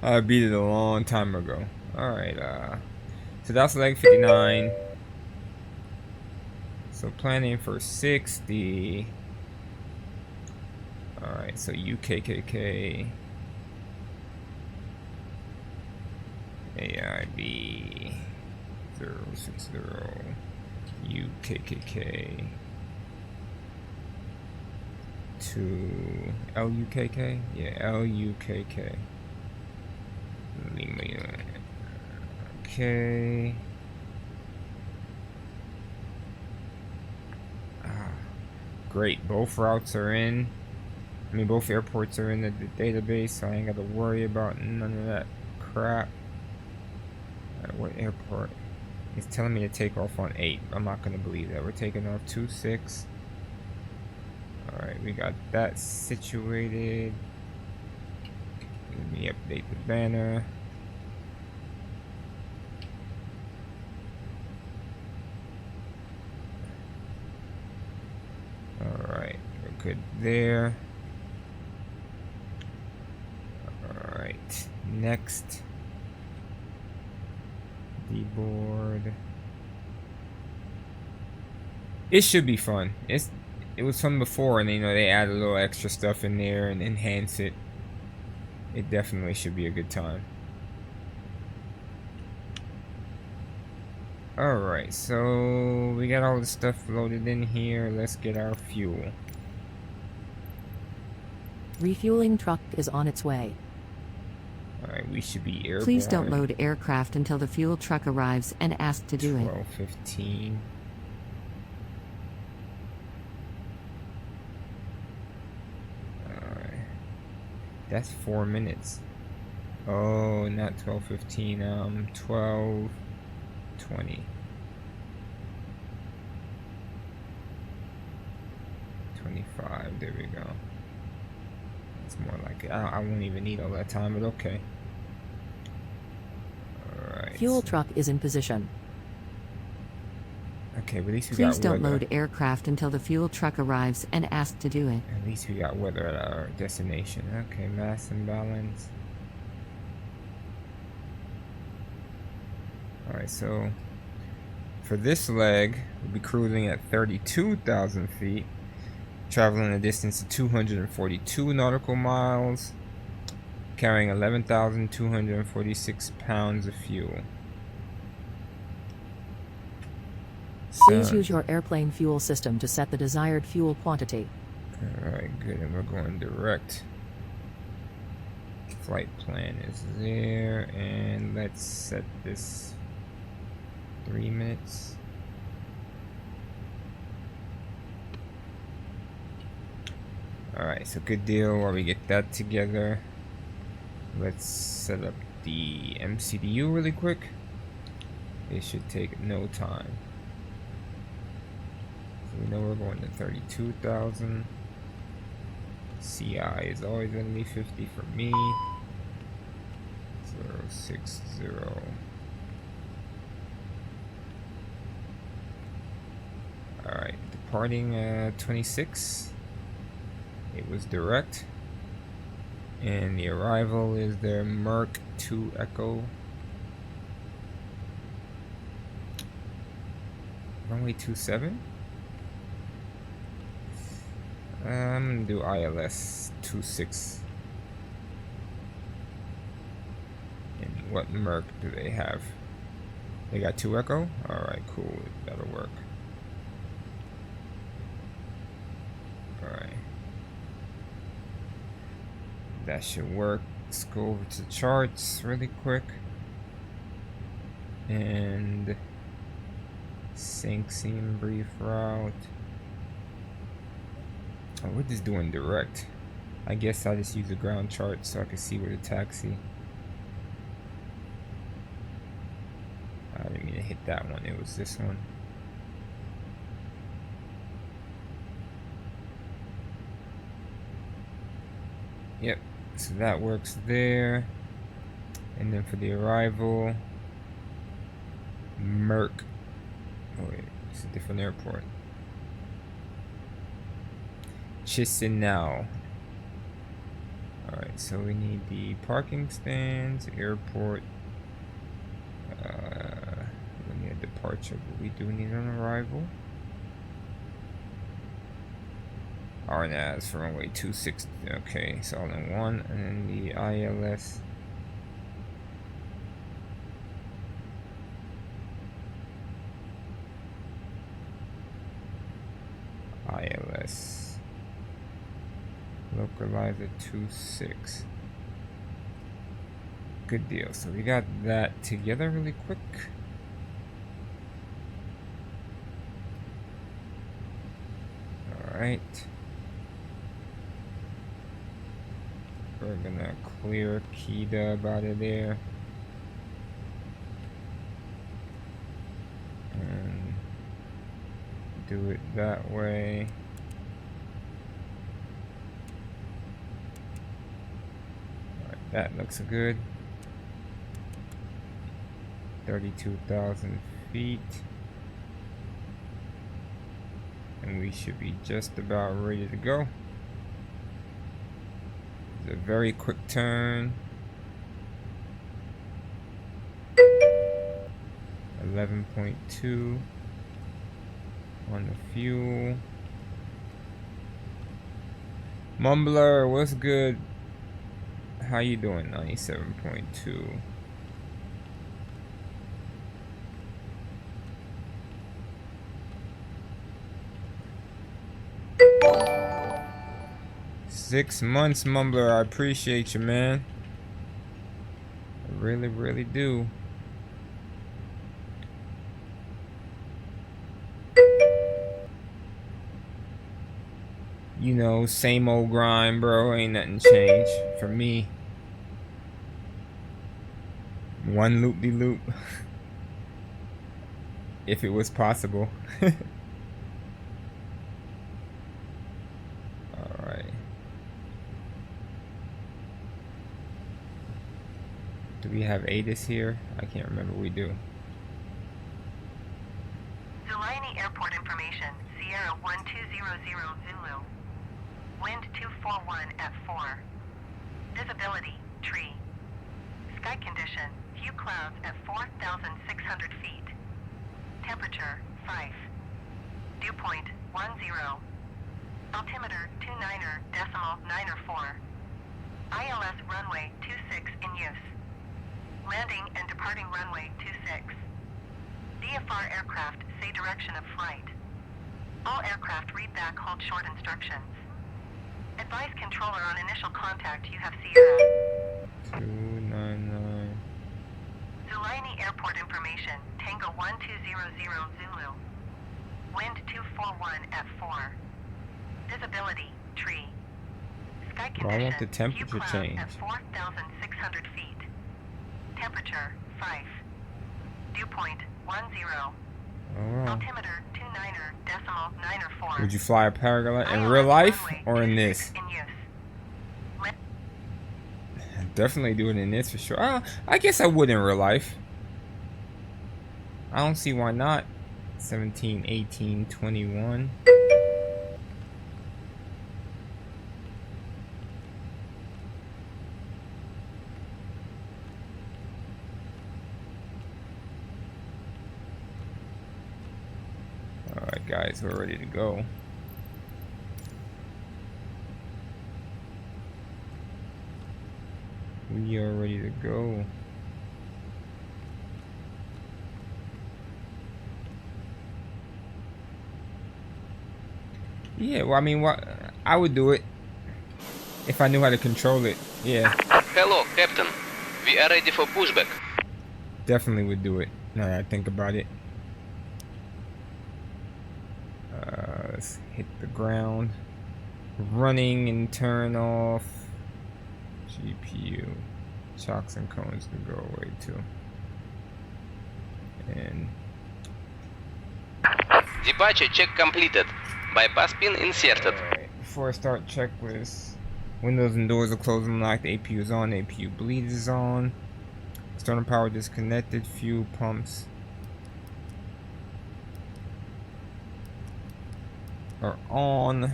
I beat it a long time ago. Alright, so that's leg 59. So planning for 60. Alright, so UKKK. AIB 060 UKKK to LUKK? Yeah, LUKK. Okay. Great, both routes are in. I mean, both airports are in the database, so I ain't got to worry about none of that crap. What airport? It's telling me to take off on 8. I'm not gonna believe that. We're taking off 26. Alright, we got that situated. Let me update the banner. Alright, we're good there. Alright, next. Board. It should be fun. It was fun before, and you know they add a little extra stuff in there and enhance it. It definitely should be a good time. Alright, so we got all the stuff loaded in here. Let's get our fuel. Refueling truck is on its way. Alright, we should be airborne. Please don't load aircraft until the fuel truck arrives and ask to do it. 12:15. Alright. That's 4 minutes. Oh, not 12:15. 12:20. 25. There we go. It's more like it. I won't even need all that time, but okay. Alright. Fuel truck is in position. Okay, but at least we got Please don't weather. load aircraft until the fuel truck arrives and ask to do it. At least we got weather at our destination. Okay, mass imbalance. Alright, so for this leg, we'll be cruising at 32,000 feet. Traveling a distance of 242 nautical miles, carrying 11,246 pounds of fuel. Please use your airplane fuel system to set the desired fuel quantity. Alright, good, and we're going direct. flight plan is there, and let's set this 3 minutes. Alright, so good deal. While we get that together, let's set up the MCDU really quick. It should take no time. So we know we're going to 32,000. CI is always going to be 50 for me. 060. Alright, departing 26. It was direct. And the arrival is their Merc 2 Echo. Runway 27? I'm gonna do ILS 26. And what Merc do they have? They got 2 Echo? Alright, cool. That'll work. Alright. That should work. Let's go over to the charts really quick. And sync seam brief route. Oh, we're just doing direct. I guess I'll just use the ground chart so I can see where to taxi. I didn't mean to hit that one, it was this one. Yep, so that works there. And then for the arrival, Merc. Oh wait, it's a different airport. Chisinau. Alright, so we need the parking stands, airport. We need a departure, but we do need an arrival. RNAS for runway 26. Okay, so all in one, and then the ILS. ILS. Localizer 26. Good deal. So we got that together really quick. Alright. We're gonna clear Kidab out of there. And do it that way. Alright, that looks good. 32,000 feet. And we should be just about ready to go. It's a very quick turn. 11.2 on the fuel. Mumbler, what's good? How you doing? 97.2. Six months, Mumbler. I appreciate you, man. I really, really do. You know, same old grind, bro. Ain't nothing changed for me. One loop-de-loop. If it was possible. Alright. Do we have ATIS here? I can't remember. We do. Zulaini Airport information. Sierra 1200 Zulu. Wind 241 at 4. Visibility, tree. Sky condition, few clouds at 4,600 feet. Temperature, 5. Dew point, 10. Altimeter, 29.94. ILS runway 26 in use. Landing and departing runway 26. DFR aircraft say direction of flight. All aircraft read back hold short instructions. Advise controller on initial contact you have Sierra. 299. Zulaini Airport information. Tango 1200 Zulu. Wind 241 at 4. Visibility, tree. Sky Well, I condition, want the temperature few clouds change. at 4,600 feet. Temperature, 5. Dew point, 10. Oh. Altimeter, 29er, decimal, 9 or 4. Would you fly a paraglide in ILS real life runway or in 26 this? in use. Definitely do it in this for sure. I guess I would in real life. I don't see why not. 17, 18, 21. Alright guys, we're ready to go. We are ready to go. Yeah, well, I mean, what I would do it if I knew how to control it. Yeah, Hello, Captain. We are ready for pushback. definitely would do it. Now that I think about it. Let's hit the ground. Running and turn off. GPU. Shocks and cones can go away too. And Departure check completed. Bypass pin inserted. alright, before I start checklist, windows and doors are closed and locked. APU is on. APU bleed is on. External power disconnected. Fuel pumps are on.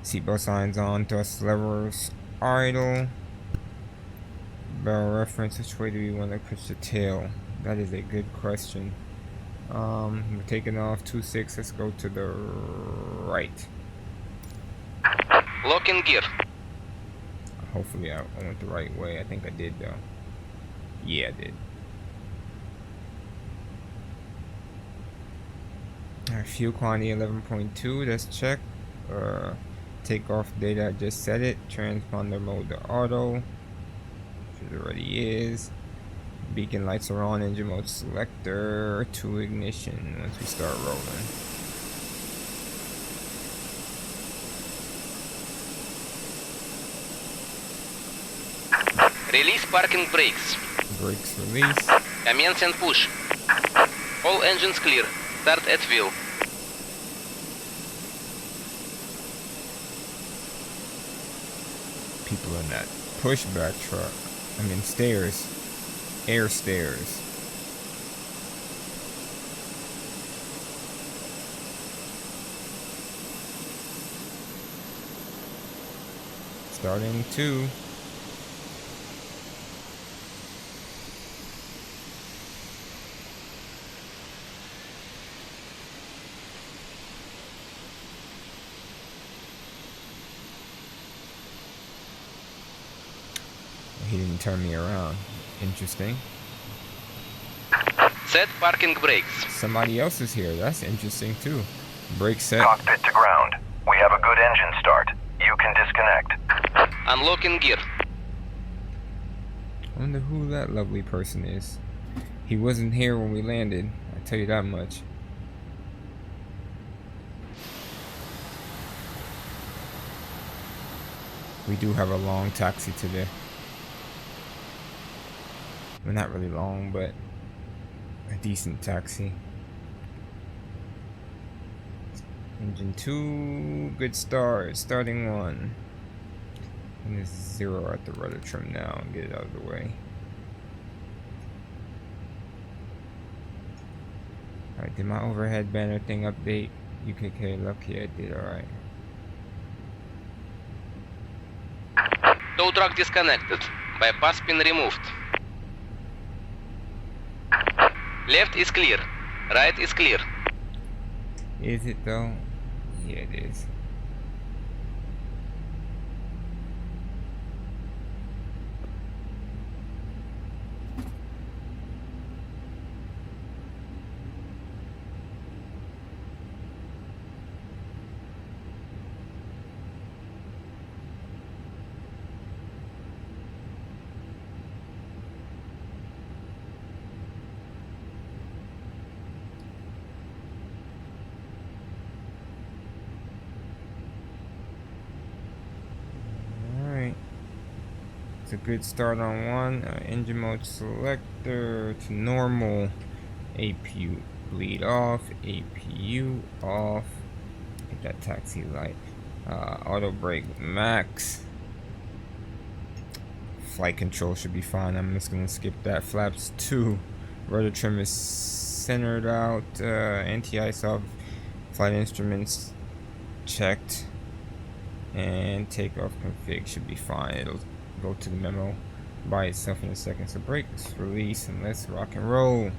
Seatbelt signs on. Thrust levers idle. Barrel reference. Which way do we want to push the tail? That is a good question. We're taking off 26. Let's go to the right. Lock in gear. Hopefully I went the right way. I think I did though. Yeah, I did. Alright, fuel quantity 11.2. Let's check. Takeoff data, I just set it. Transponder mode to auto, which it already is. Beacon lights are on. Engine mode selector to ignition once we start rolling. Release parking brakes. Brakes release. Commence and push. All engines clear. Start at wheel. People in that pushback truck. I mean stairs. Air stairs. Starting 2. He didn't turn me around. Interesting. Set parking brakes. Somebody else is here. That's interesting too. Brake set. Cockpit to ground. We have a good engine start. You can disconnect. Unlocking gear. I wonder who that lovely person is. He wasn't here when we landed. I tell you that much. We do have a long taxi today. Well, not really long, but a decent taxi. Engine 2, good start. Starting 1. And there's 0 at the rudder trim now and get it out of the way. Alright, did my overhead banner thing update? UKKK-LUKK, yeah, it did, alright. Tow truck disconnected. Bypass pin removed. Left is clear. Right is clear. Is it though? Yeah, it is. It's a good start on one. Engine mode selector to normal. APU bleed off. APU off. Get that taxi light. Auto brake max. Flight control should be fine. I'm just gonna skip that. Flaps 2. Rudder trim is centered out. Anti-ice off. Flight instruments checked. And takeoff config should be fine. It'll go to the memo by itself in a second. So brakes release and let's rock and roll.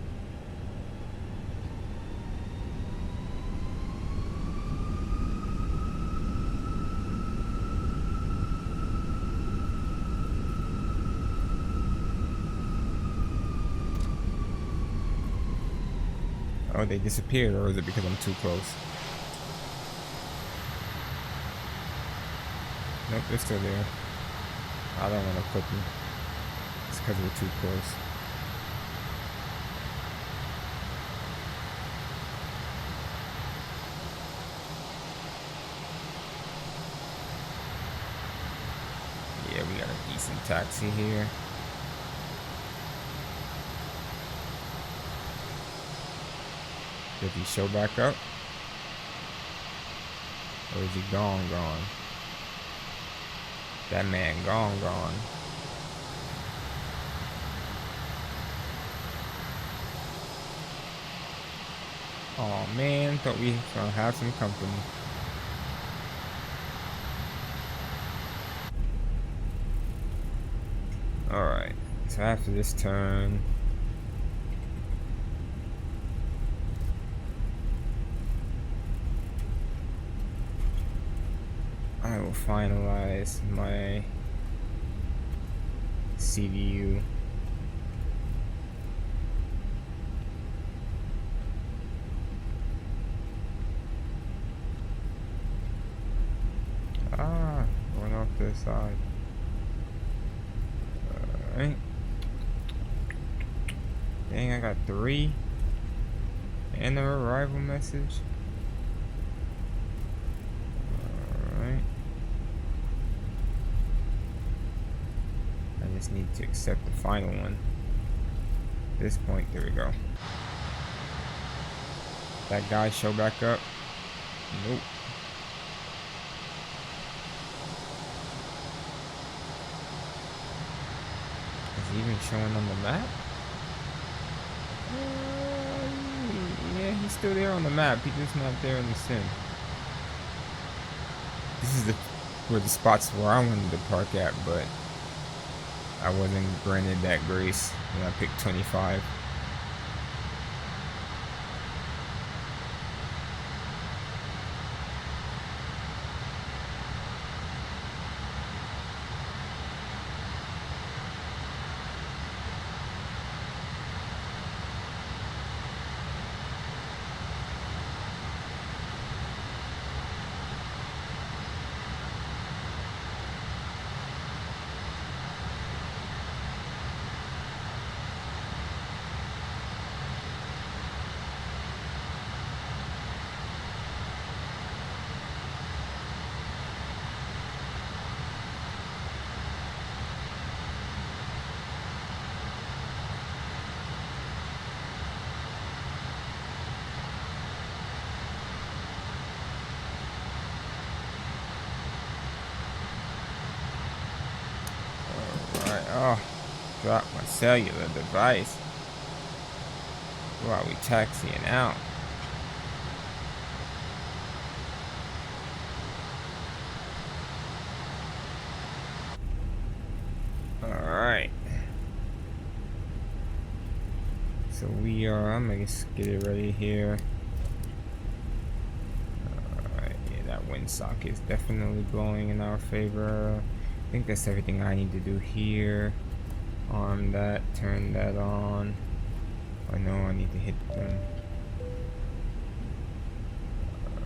Oh, they disappeared, or is it because I'm too close? Nope, they're still there. I don't want to put them. It's because we're too close. Yeah, we got a decent taxi here. Did he show back up? Or is he gone? That man gone. Oh man, thought we was gonna have some company. Alright, so after this turn, I will finalize my CDU. Going off to the side. Alright. Dang, I got 3. And an arrival message. Alright. I just need to accept the final one. At this point, there we go. That guy show back up? Nope. Is he even showing on the map? Yeah, he's still there on the map. He's just not there in the sim. This is where the spots where I wanted to park at, but I wasn't granted that grace when I picked 25. Oh, dropped my cellular device. While we taxiing out. Alright. So we are, I'm gonna just get it ready here. Alright, yeah, that windsock is definitely blowing in our favor. I think that's everything I need to do here. Arm that, turn that on. I know I need to hit them.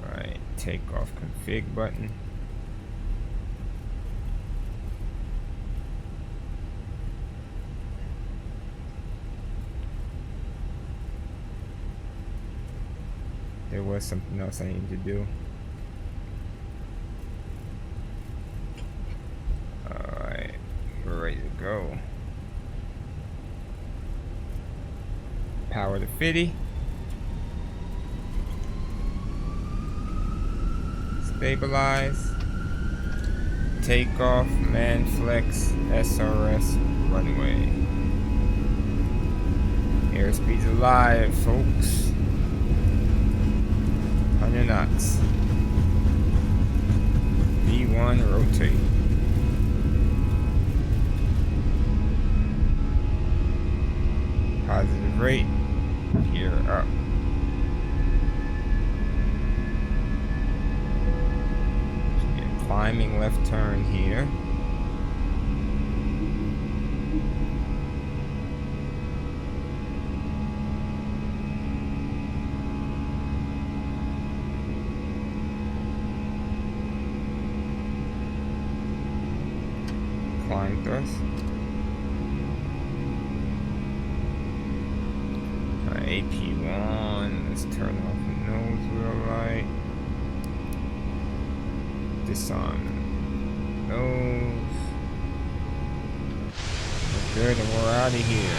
Alright, take off config button. There was something else I needed to do. Alright, we're ready to 350. Stabilize. Takeoff, man flex, SRS, runway. Airspeed's alive, folks. 100 knots. V1 rotate. Positive rate. Gear up. Climbing left turn here. Climb thrust. Alright, AP1. Let's turn off the nose wheel light. Disarm nose. Good, and we're out of here.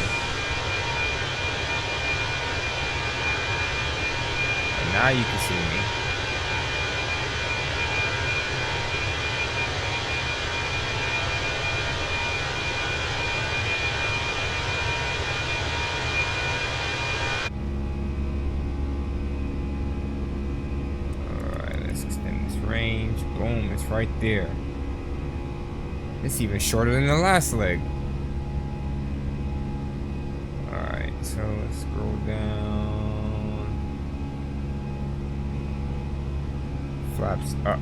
And now you can see me. Range, boom, it's right there. It's even shorter than the last leg. Alright, so let's scroll down. Flaps up.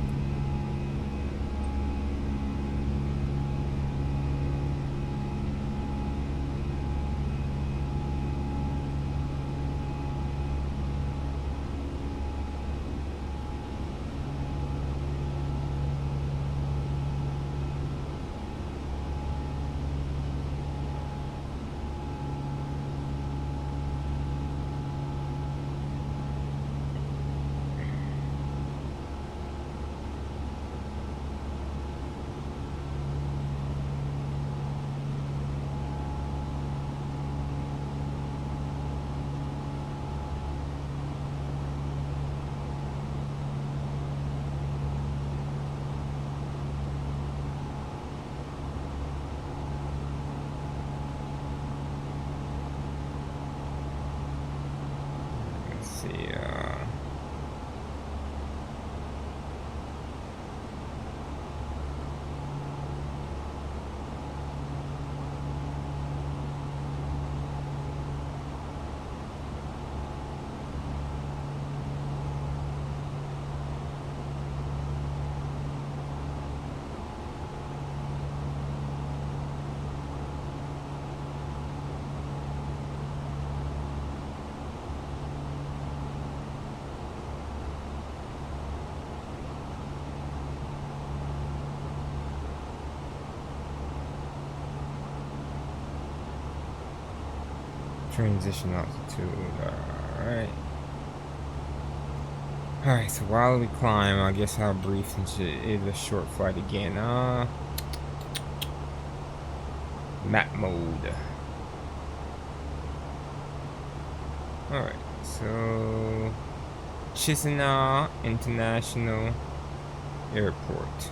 Transition altitude. Alright, so while we climb, I guess I'll brief since it is a short flight again. Map mode. Alright, so Chisinau International Airport.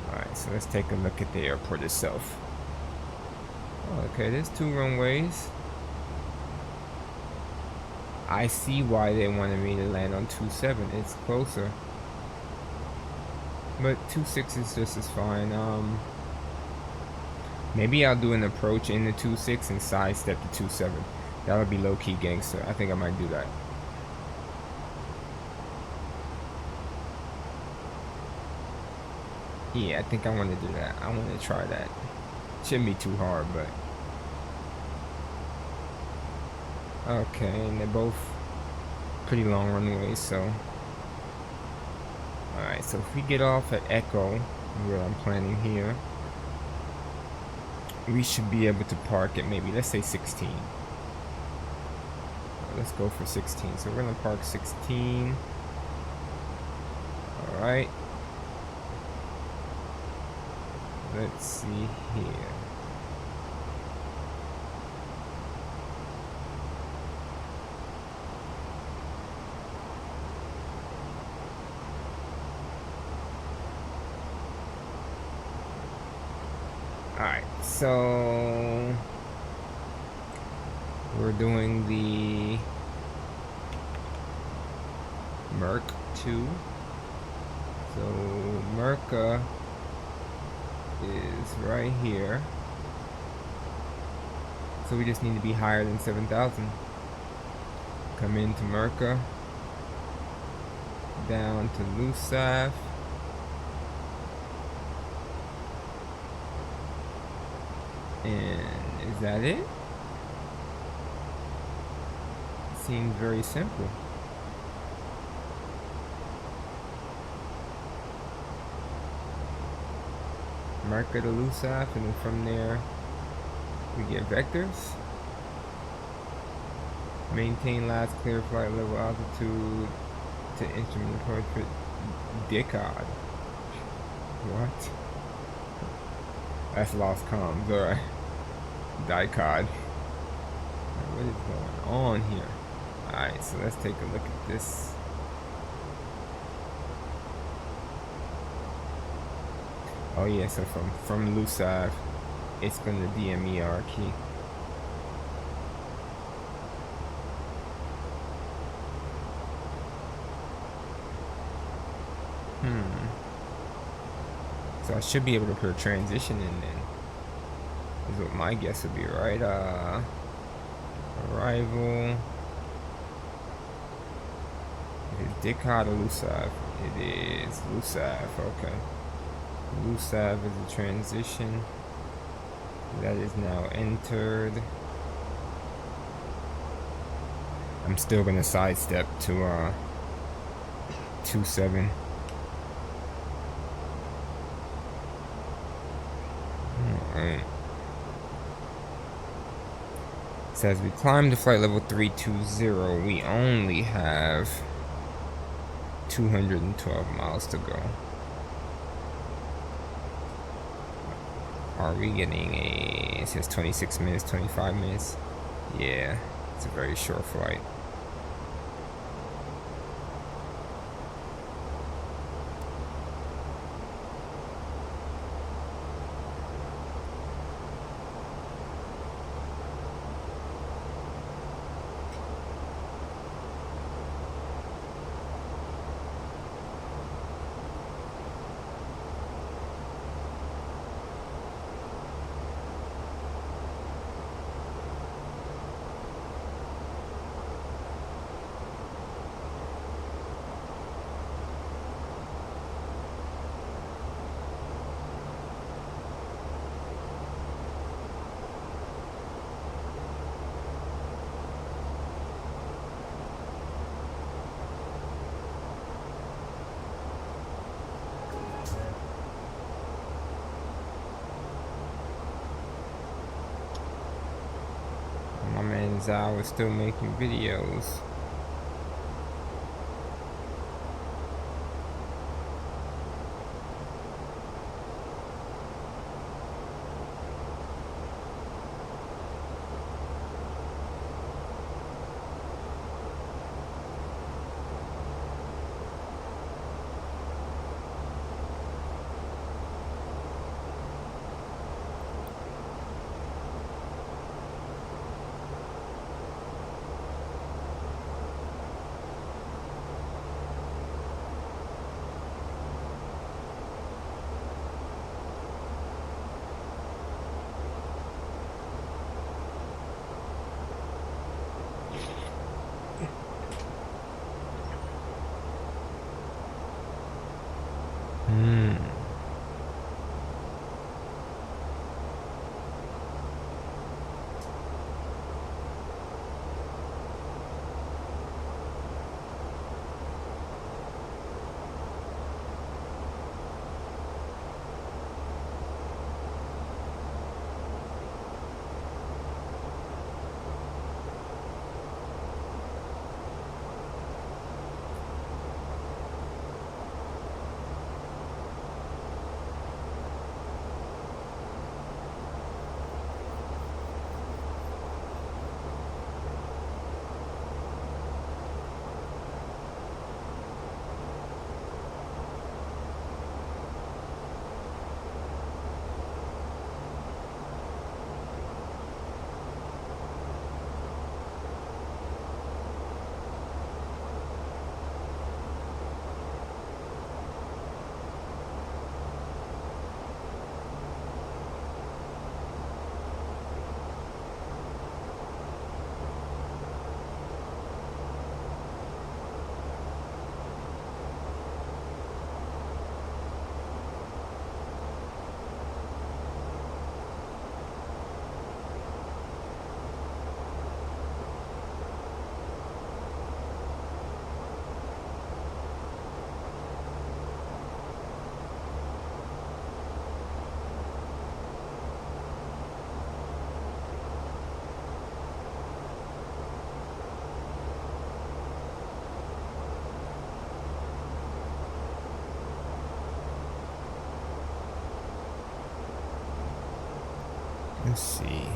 Alright, so let's take a look at the airport itself. Okay, there's 2 runways. I see why they wanted me to land on 27. It's closer. But 26 is just as fine. Maybe I'll do an approach in the 26 and sidestep the 27. That would be low-key gangster. I think I might do that. Yeah, I think I want to do that. I want to try that. Shouldn't be too hard, but okay, and they're both pretty long runways, so alright, so if we get off at Echo, where I'm planning here, we should be able to park at maybe, let's say 16. Let's go for 16. So we're gonna park 16. Alright. Let's see here. Alright, so we're doing the Merc 2. So Merca is right here. So we just need to be higher than 7,000. Come into Merca, down to Lusaf. And is that it? Seems very simple. Merca to Lusaf, and then from there we get vectors. Maintain last clear flight level altitude to instrument approach Dickard. What? That's lost comms, alright. Dicod. What is going on here? Alright, so let's take a look at this. Oh yeah, so from Lusav, it's going to DMER key. So I should be able to put a transition in then. Is what my guess would be, right? Arrival. Is it Dickard or Lusav? It is Lusav, okay. Lusav is a transition. That is now entered. I'm still gonna sidestep to 27. Alright. So as we climb to flight level 320, we only have 212 miles to go. Are we getting it says 26 minutes, 25 minutes? Yeah, it's a very short flight. My man Zao is still making videos. Let's see.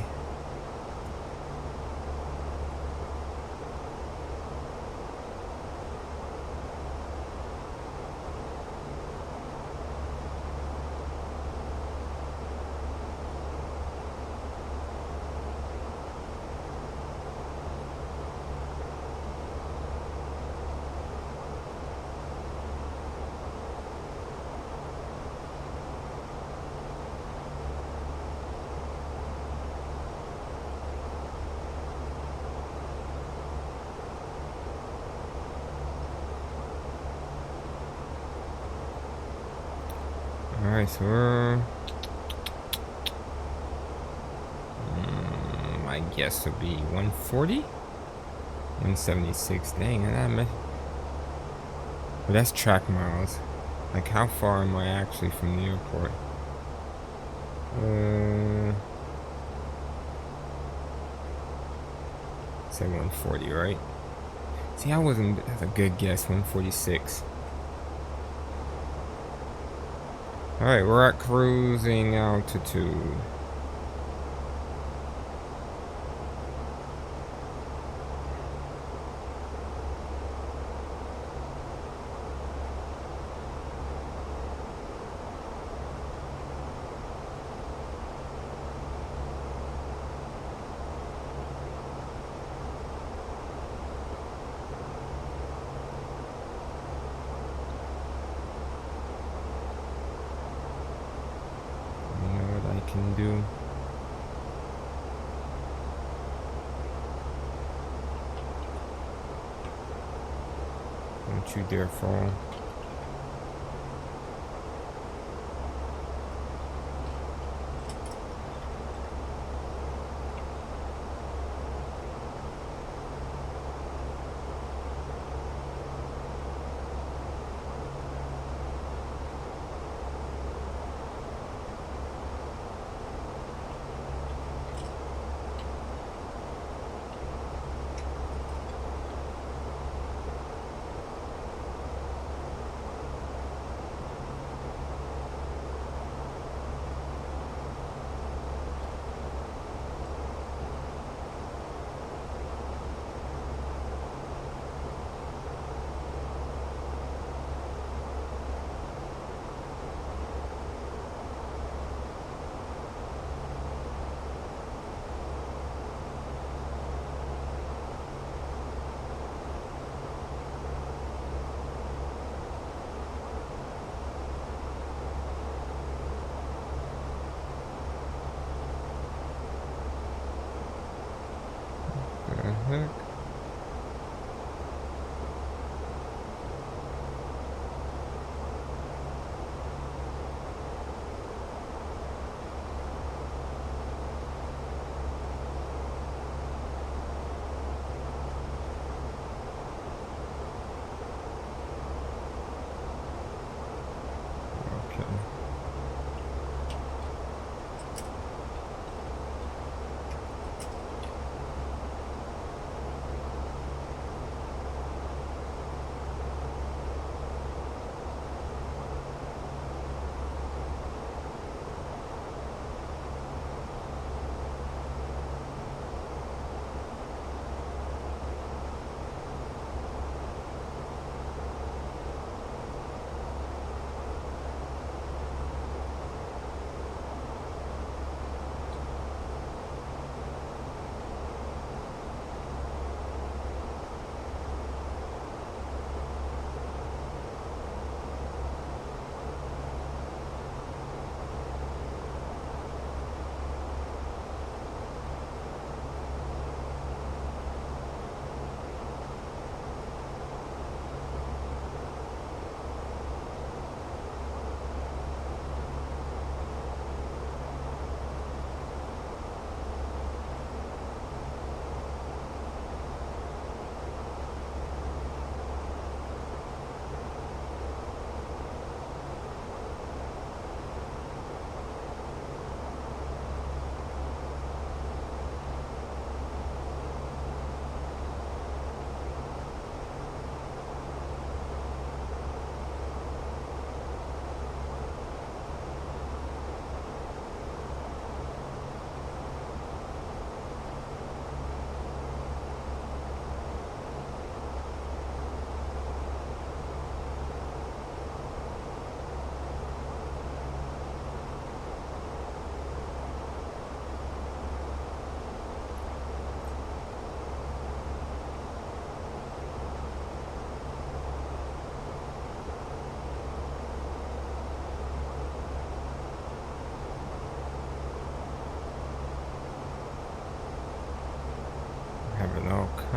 Alright, so we're... my guess would be 140? 176. Dang, but that's track miles. Like, how far am I actually from the airport? Say 140, right? See, I wasn't... That's a good guess, 146. Alright, we're at cruising altitude. Can do. Don't you dare fall.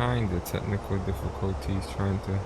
kind of technical difficulties trying to.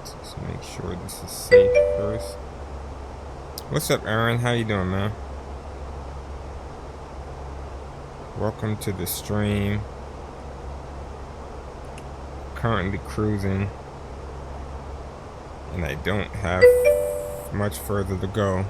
Let's make sure this is safe first. What's up, Aaron? How you doing, man? Welcome to the stream. Currently cruising, and I don't have much further to go.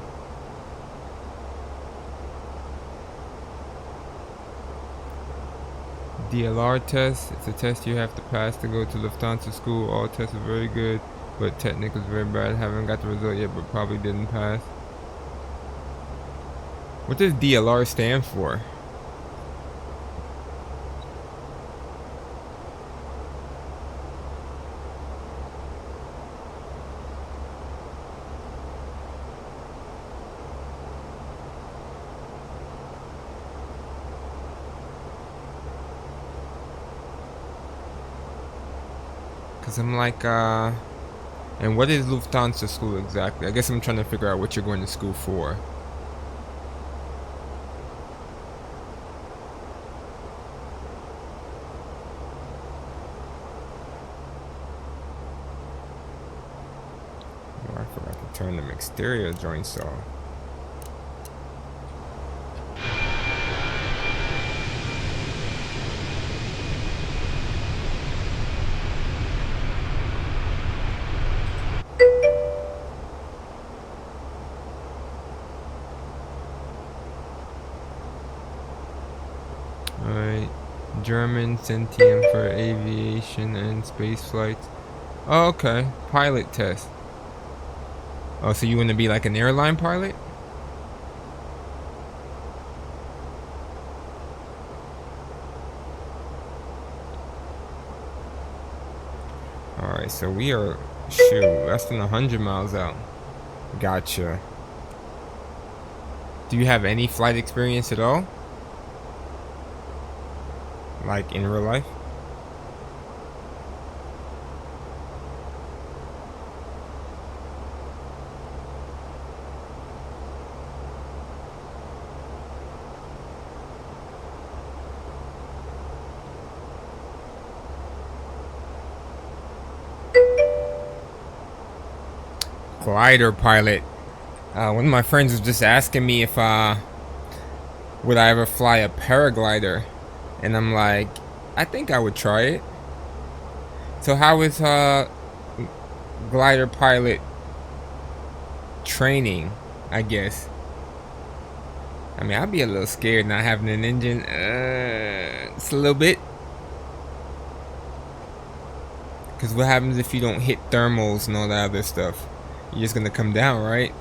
DLR test. It's a test you have to pass to go to Lufthansa school. All tests are very good, but technical is very bad. Haven't got the result yet, but probably didn't pass. What does DLR stand for? Cause I'm like, and what is Lufthansa school exactly? I guess I'm trying to figure out what you're going to school for. Oh, I forgot to turn them exterior joints off. Alright, German Centium for aviation and space flights. Oh, okay, pilot test. Oh, so you want to be like an airline pilot? Alright, so we are, shoot, less than 100 miles out. Gotcha. Do you have any flight experience at all? Like in real life? Glider pilot. One of my friends was just asking me if would I ever fly a paraglider, and I'm like, I think I would try it. So how is glider pilot training? I guess. I mean, I'd be a little scared not having an engine. It's a little bit. Because what happens if you don't hit thermals and all that other stuff? You're just gonna come down, right?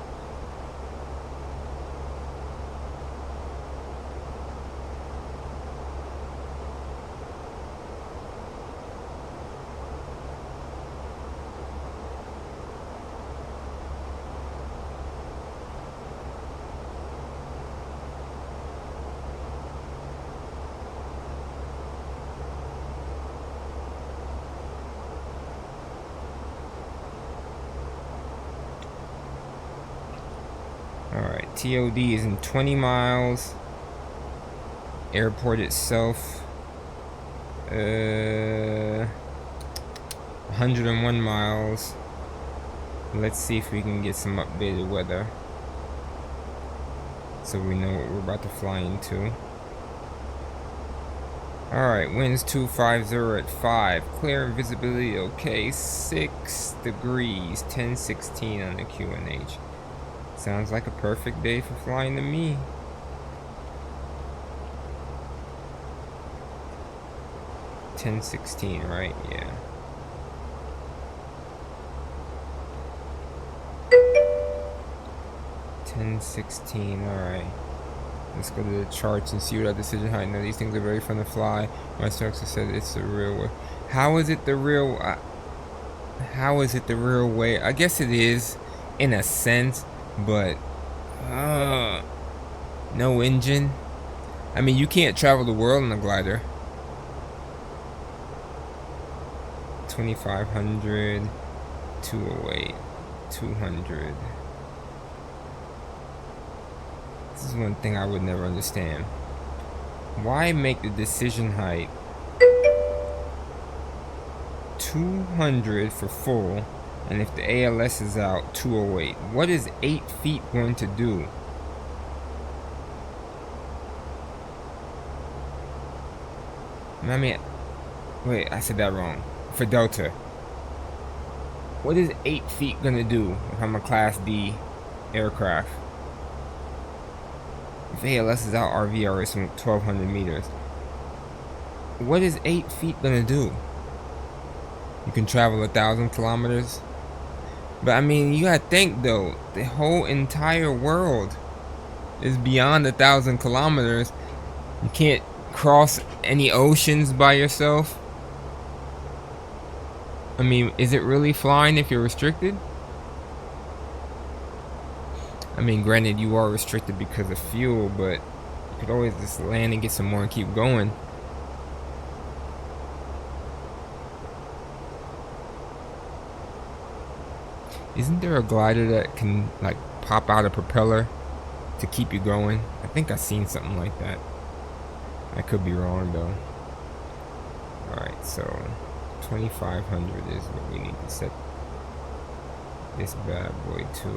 Alright, TOD is in 20 miles. Airport itself, 101 miles. Let's see if we can get some updated weather, so we know what we're about to fly into. Alright, winds 250 at 5. Clear and visibility okay. 6 degrees, 1016 on the QNH. Sounds like a perfect day for flying to me. $10.16, right? Yeah. $10.16, alright. Let's go to the charts and see what our decision height. Now these things are very fun to fly. My instructor said it's the real way. How is it the real? How is it the real way? I guess it is, in a sense, but no engine. I mean, you can't travel the world in a glider. 2,500, 208, 200. This is one thing I would never understand. Why make the decision height 200 for full, and if the ALS is out, 208? What is 8 feet going to do? I mean, wait, I said that wrong. For Delta, what is 8 feet gonna do if I'm a Class D aircraft? If ALS is out, RVR is 1,200 meters. What is 8 feet gonna do? You can travel 1,000 kilometers. But I mean, you gotta think though, the whole entire world is beyond 1,000 kilometers. You can't cross any oceans by yourself. I mean, is it really flying if you're restricted? I mean, granted, you are restricted because of fuel, but you could always just land and get some more and keep going. Isn't there a glider that can, like, pop out a propeller to keep you going? I think I've seen something like that. I could be wrong, though. Alright, so 2,500 is what we need to set this bad boy to.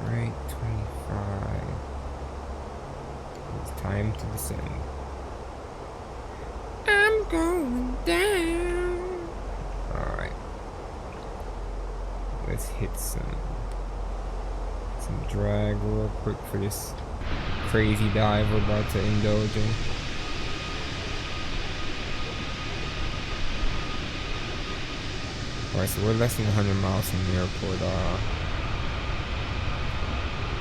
Alright, 25. It's time to descend. I'm going down. Alright. Let's hit some drag real quick for this crazy dive we're about to indulge in. Alright, so we're less than 100 miles from the airport.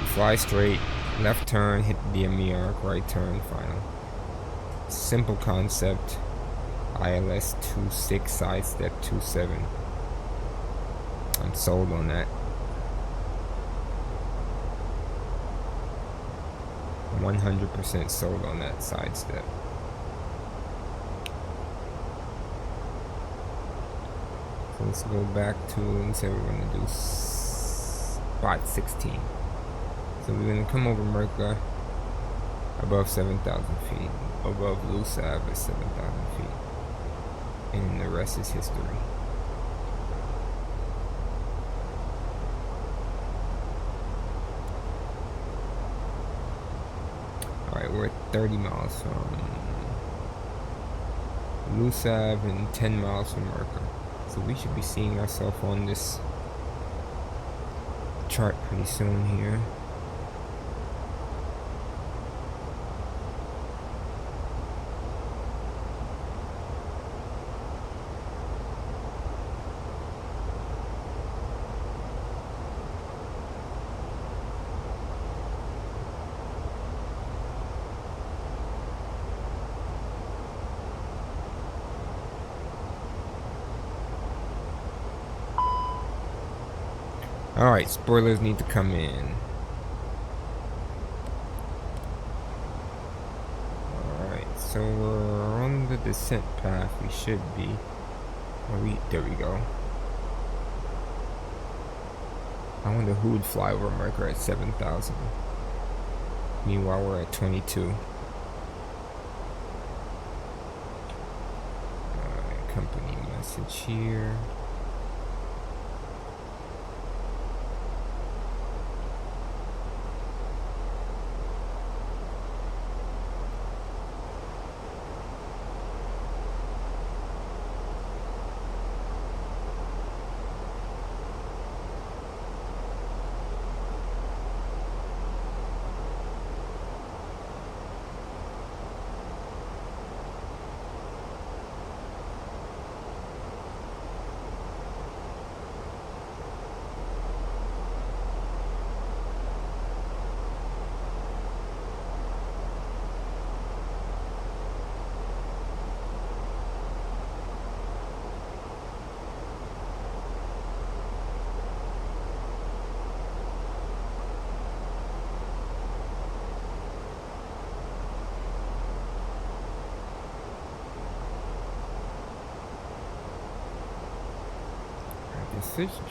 Fly straight, left turn, hit the DME arc, right turn, final. Simple concept. ILS 26, sidestep 27. I'm sold on that. 100% sold on that sidestep. So let's go back to, and say we're going to do spot 16. So we're going to come over Merca above 7,000 feet, above Loose Ave at 7,000 feet, and the rest is history. Alright, we're at 30 miles from Loose Ave and 10 miles from Merca. So we should be seeing ourselves on this chart pretty soon here. Alright, spoilers need to come in. Alright, so we're on the descent path. We should be. There we go. I wonder who would fly over Merca at 7,000. Meanwhile, we're at 22. Alright, company message here.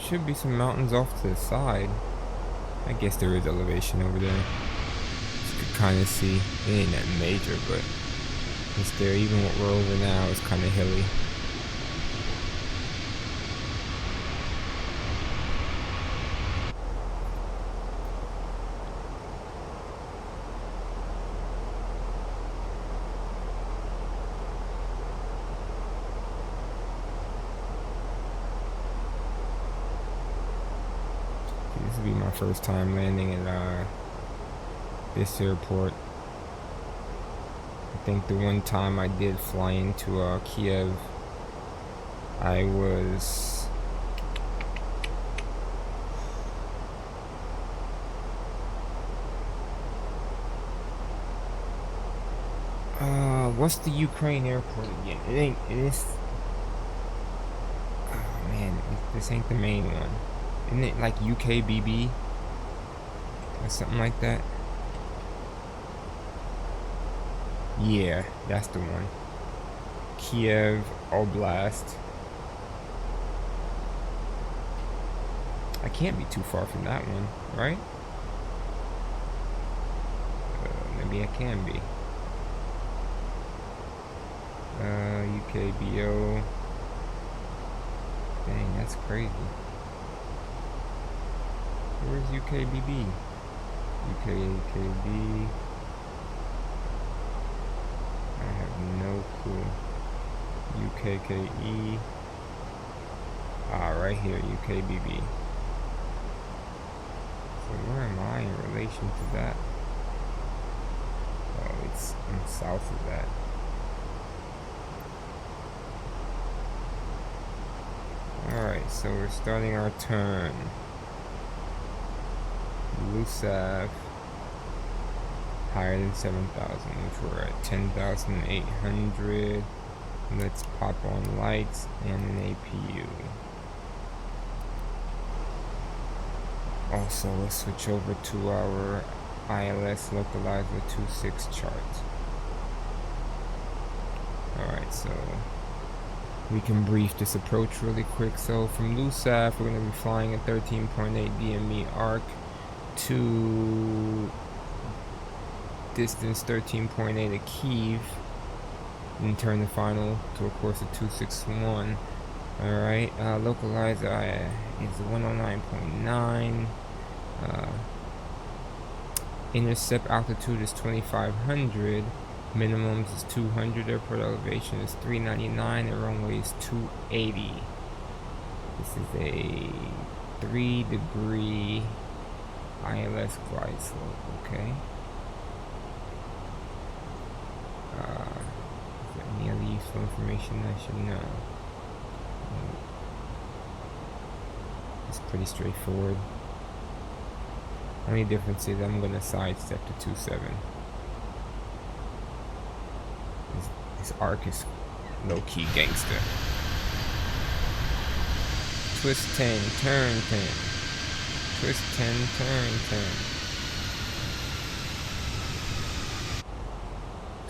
should be some mountains off to the side. I guess there is elevation over there. You could kind of see. It ain't that major, but it's there. Even what we're over now is kind of hilly. This will be my first time landing at this airport. I think the one time I did fly into Kiev, I was what's the Ukraine airport again? It is, oh man, this ain't the main one. Isn't it like UKBB or something like that? Yeah, that's the one. Kiev Oblast. I can't be too far from that one, right? Maybe I can be. UKBO. Dang, that's crazy. Where's UKBB? UKKB. I have no clue. UKKE. Ah, right here, UKBB. So where am I in relation to that? Oh, I'm south of that. Alright, so we're starting our turn. Lusav, higher than 7,000, which we're at 10,800. Let's pop on lights and an APU. Also, let's switch over to our ILS localizer 26 chart. Alright, so we can brief this approach really quick. So from Lusav, we're going to be flying a 13.8 DME arc to distance 13.8 at Kiev, and turn the final to a course of 261. Alright, localizer is 109.9. Intercept altitude is 2,500. Minimums is 200. Airport elevation is 399. The runway is 280. This is a 3-degree ILS glide slope. Okay. Is there any other useful information I should know? It's pretty straightforward. Only difference is I'm gonna sidestep to 27. This arc is low-key gangster. Twist 10, turn 10. Twist 10, turn 10.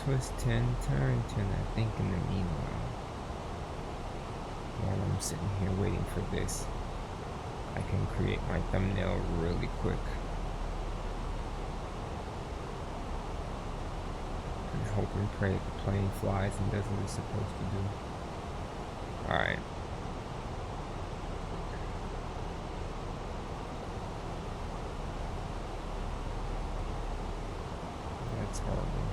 Twist 10, turn 10. I think in the meanwhile, while I'm sitting here waiting for this, I can create my thumbnail really quick. And hope and pray that the plane flies and does what it's supposed to do. Alright. That's horrible.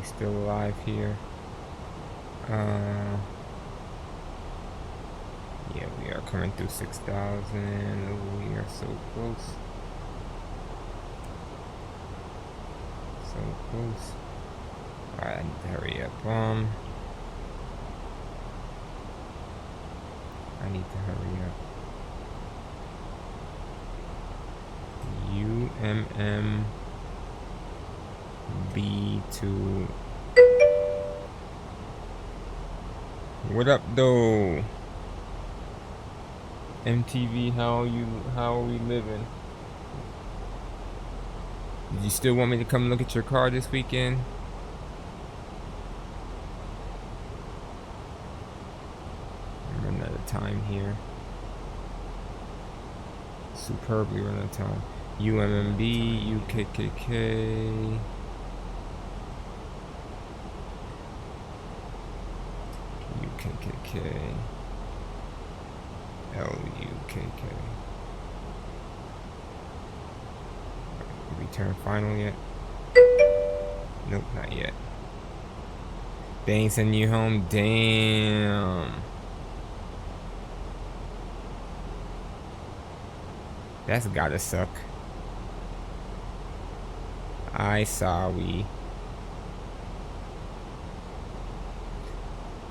Still alive here. Yeah, we are coming through 6,000. We are so close. close. Alright, I need to hurry up. I need to hurry up. UMMB-2. What up, though? MTV, how are we living? Did you still want me to come look at your car this weekend? I'm running out of time here. Superbly running out of time. UMMB-UKKK. UKKK-LUKK. Did we turn final yet? Nope, not yet. They ain't sending you home? Damn. That's gotta suck. I sorry.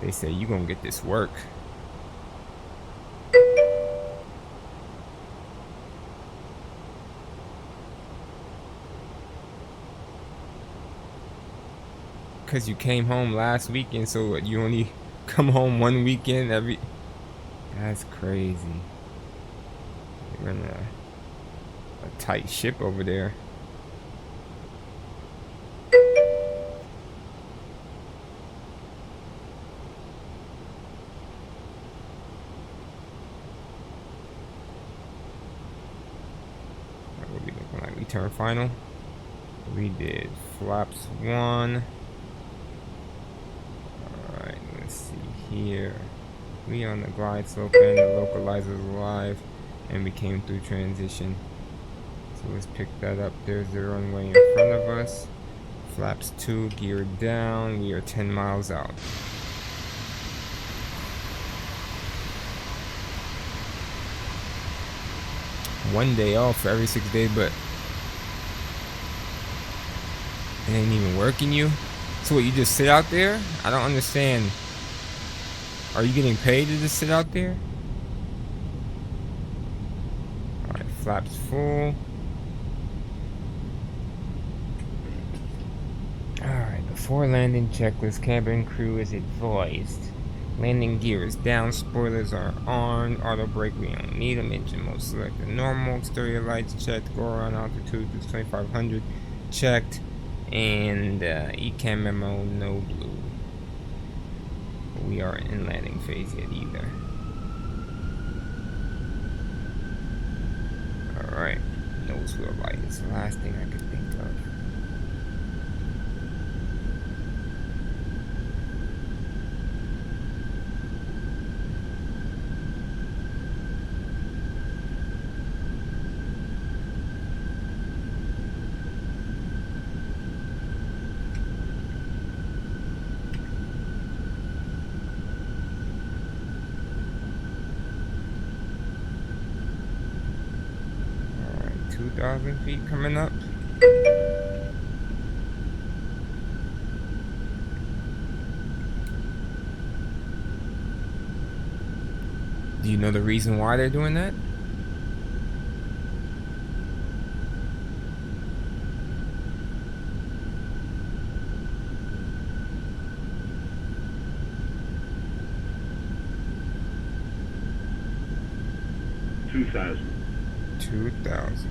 They say you gonna get this work. Cause you came home last weekend, so you only come home one weekend every. That's crazy. You're running a tight ship over there. What we looking like? We turned final. We did flaps 1. Alright, let's see here. We on the glide slope and the localizers live, and we came through transition. So let's pick that up. There's the runway in front of us. Flaps 2, geared down. We are 10 miles out. One day off for every 6 days, but it ain't even working you. So what, you just sit out there? I don't understand. Are you getting paid to just sit out there? Alright, flaps full. Alright, before landing checklist, cabin crew is advised. Landing gear is down, spoilers are on, auto brake we don't need them, engine mode selected normal, exterior lights checked, go around altitude is 2500 checked, and ECAM memo no blue. We aren't in landing phase yet either. Alright, nose wheel light is the last thing I could think of. Alright, 2,000 feet coming up. Do you know the reason why they're doing that? $2,000. 2,000.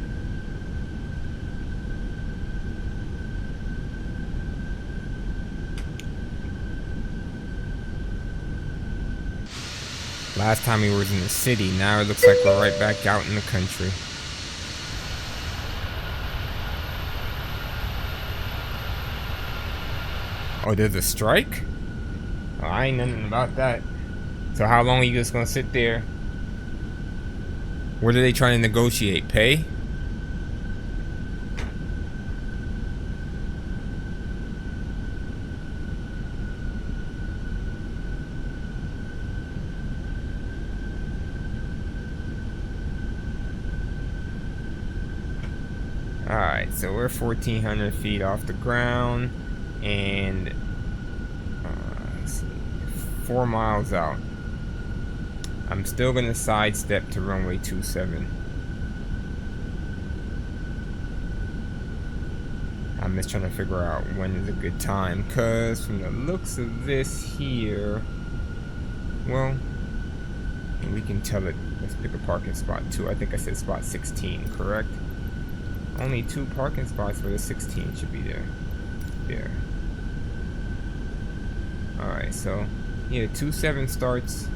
Last time we was in the city, now it looks like we're right back out in the country. Oh, there's a strike? Oh, I ain't nothing about that. So how long are you just gonna sit there? What are they trying to negotiate? Pay? Alright, so so we're 1,400 feet off the ground, and let's see, 4 miles out. I'm still gonna sidestep to runway 27. I'm just trying to figure out when is a good time, because from the looks of this here, well, we can tell it. Let's pick a parking spot too. I think I said spot 16, correct? Only 2 parking spots for the 16 should be there. There. Alright, so yeah, 27 starts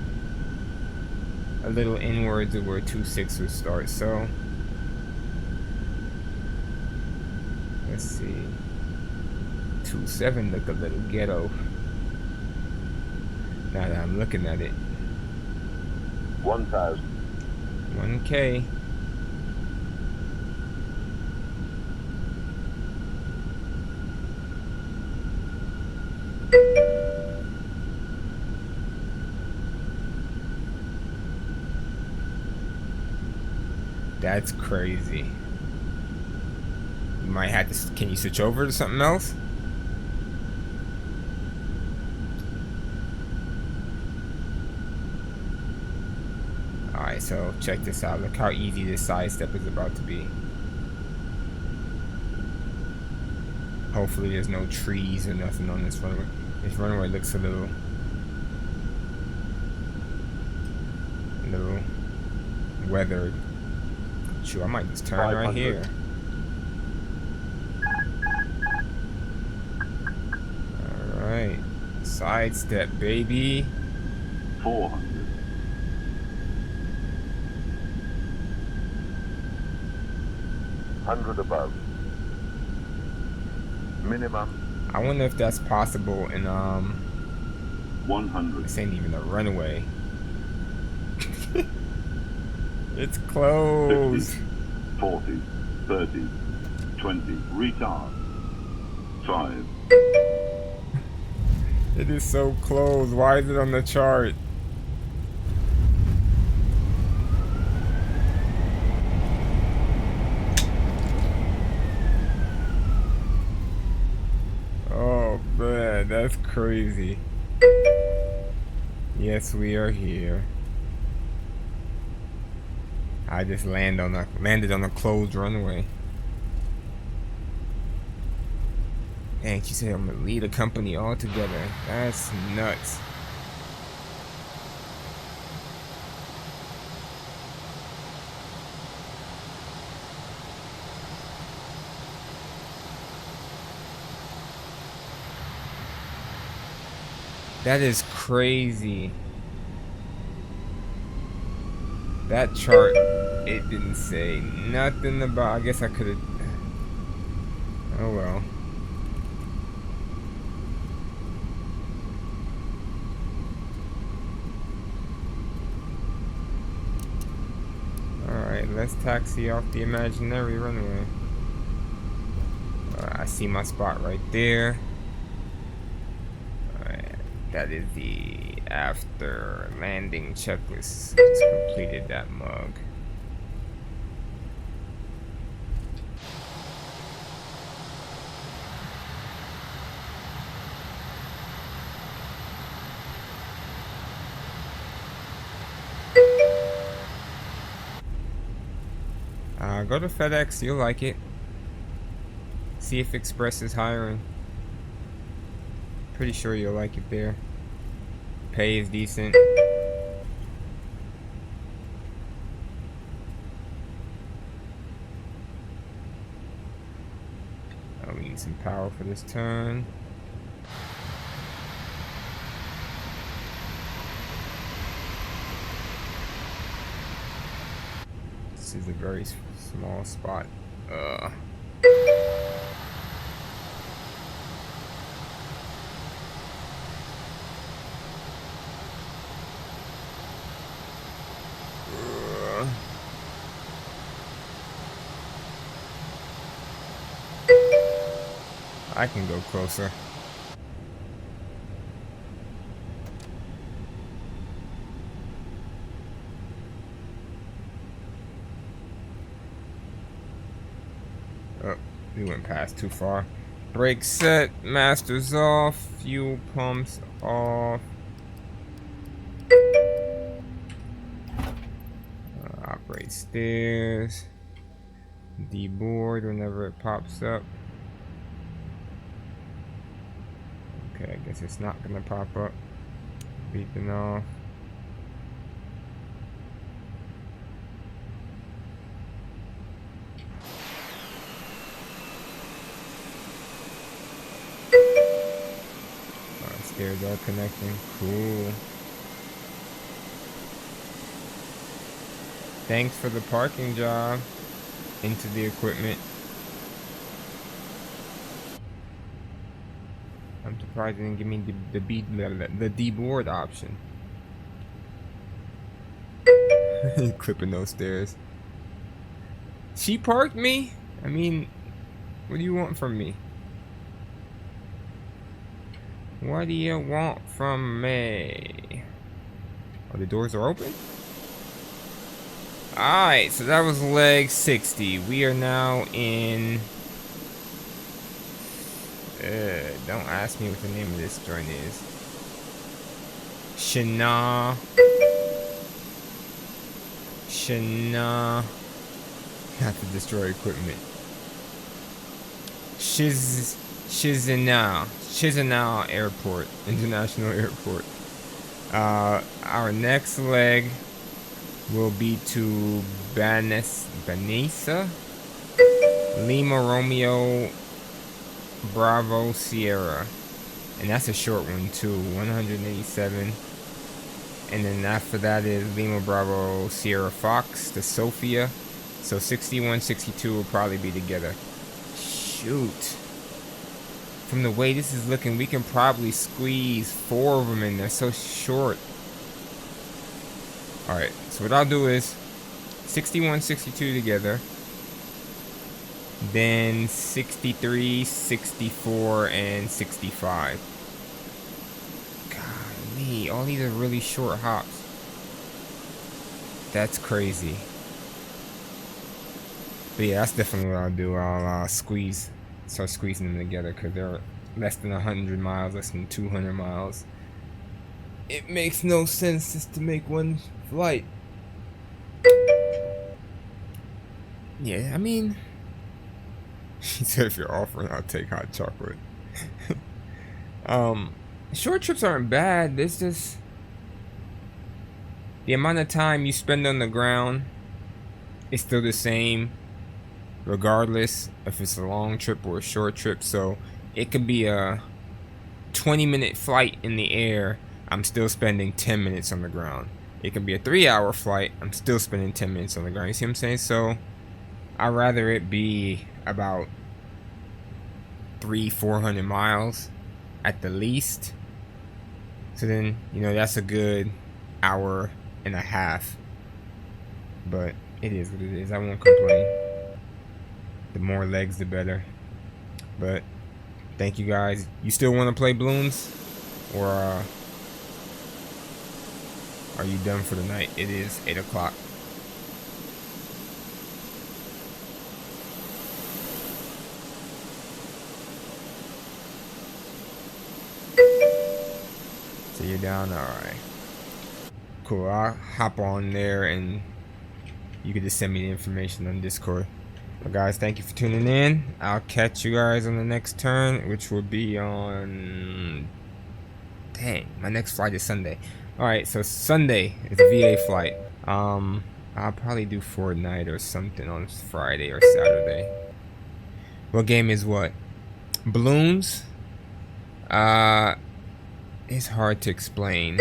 a little inwards of where 26 would start, so let's see. 27 look a little ghetto now that I'm looking at it. 1,000. 1K. That's crazy. You might have to. Can you switch over to something else? Alright, so check this out. Look how easy this side step is about to be. Hopefully there's no trees or nothing on this runway. This runway looks a little weathered. Shoot, I might just turn right here. Alright. Side step, baby. 400. 100 above. Minimum. I wonder if that's possible in 100. this ain't even a runway. It's closed. 50, 40, 30, 20. Retard. 5. It is so close. Why is it on the chart? Oh man, that's crazy. Yes, we are here. I just landed on a closed runway. Dang, she said I'm gonna lead a company altogether. That's nuts. That is crazy. That chart, it didn't say nothing about. I guess I could have. Oh well. Alright, let's taxi off the imaginary runway. I see my spot right there. Alright, that is the after landing checklist. Just completed that mug. Go to FedEx, you'll like it. See if Express is hiring. Pretty sure you'll like it there. Pay is decent. Oh, we need some power for this turn. This is a very small spot. I can go closer. We went past too far. Brake set, masters off, fuel pumps off. Operate stairs. Deboard whenever it pops up. Okay, I guess it's not gonna pop up. Beeping off. Stairs are connecting. Cool. Thanks for the parking job. Into the equipment. I'm surprised they didn't give me the deboard option. Clipping those stairs. She parked me? I mean, what do you want from me? What do you want from me? Oh, the doors are open? Alright, so that was leg 60. We are now in... don't ask me what the name of this joint is. Shana. Not to destroy equipment. Chisinau Airport, International Airport. Our next leg will be to Banisa, Lima Romeo Bravo Sierra, and that's a short one too, 187. And then after that is Lima Bravo Sierra Fox to Sofia. So 61, 62 will probably be together. Shoot. From the way this is looking, we can probably squeeze 4 of them in. They're so short. Alright, so what I'll do is 61, 62 together. Then 63, 64, and 65. Golly, all these are really short hops. That's crazy. But yeah, that's definitely what I'll do. I'll start squeezing them together because they're less than 100 miles, less than 200 miles. It makes no sense just to make one flight. Yeah, I mean, she said if you're offering, I'll take hot chocolate. Short trips aren't bad. It's just the amount of time you spend on the ground is still the same, regardless if it's a long trip or a short trip. So it could be a 20-minute flight in the air. I'm still spending 10 minutes on the ground. It could be a 3-hour flight. I'm still spending 10 minutes on the ground. You see what I'm saying? So I'd rather it be about 300-400 miles at the least. So then, you know, that's a good hour and a half. But it is what it is. I won't complain. The more legs, the better. But thank you guys. You still want to play balloons? Or are you done for the night? It is 8 o'clock. So you're down? Alright. Cool. I'll hop on there and you can just send me the information on Discord. But guys, thank you for tuning in. I'll catch you guys on the next turn, which will be on... Dang, my next flight is Sunday. Alright, so Sunday is a VA flight. I'll probably do Fortnite or something on Friday or Saturday. What game is what? Balloons? It's hard to explain.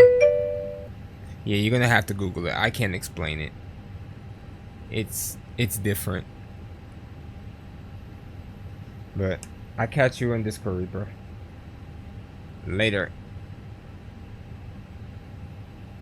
Yeah, you're gonna have to Google it. I can't explain it. It's different. But I catch you on Discord, Reaper. Later.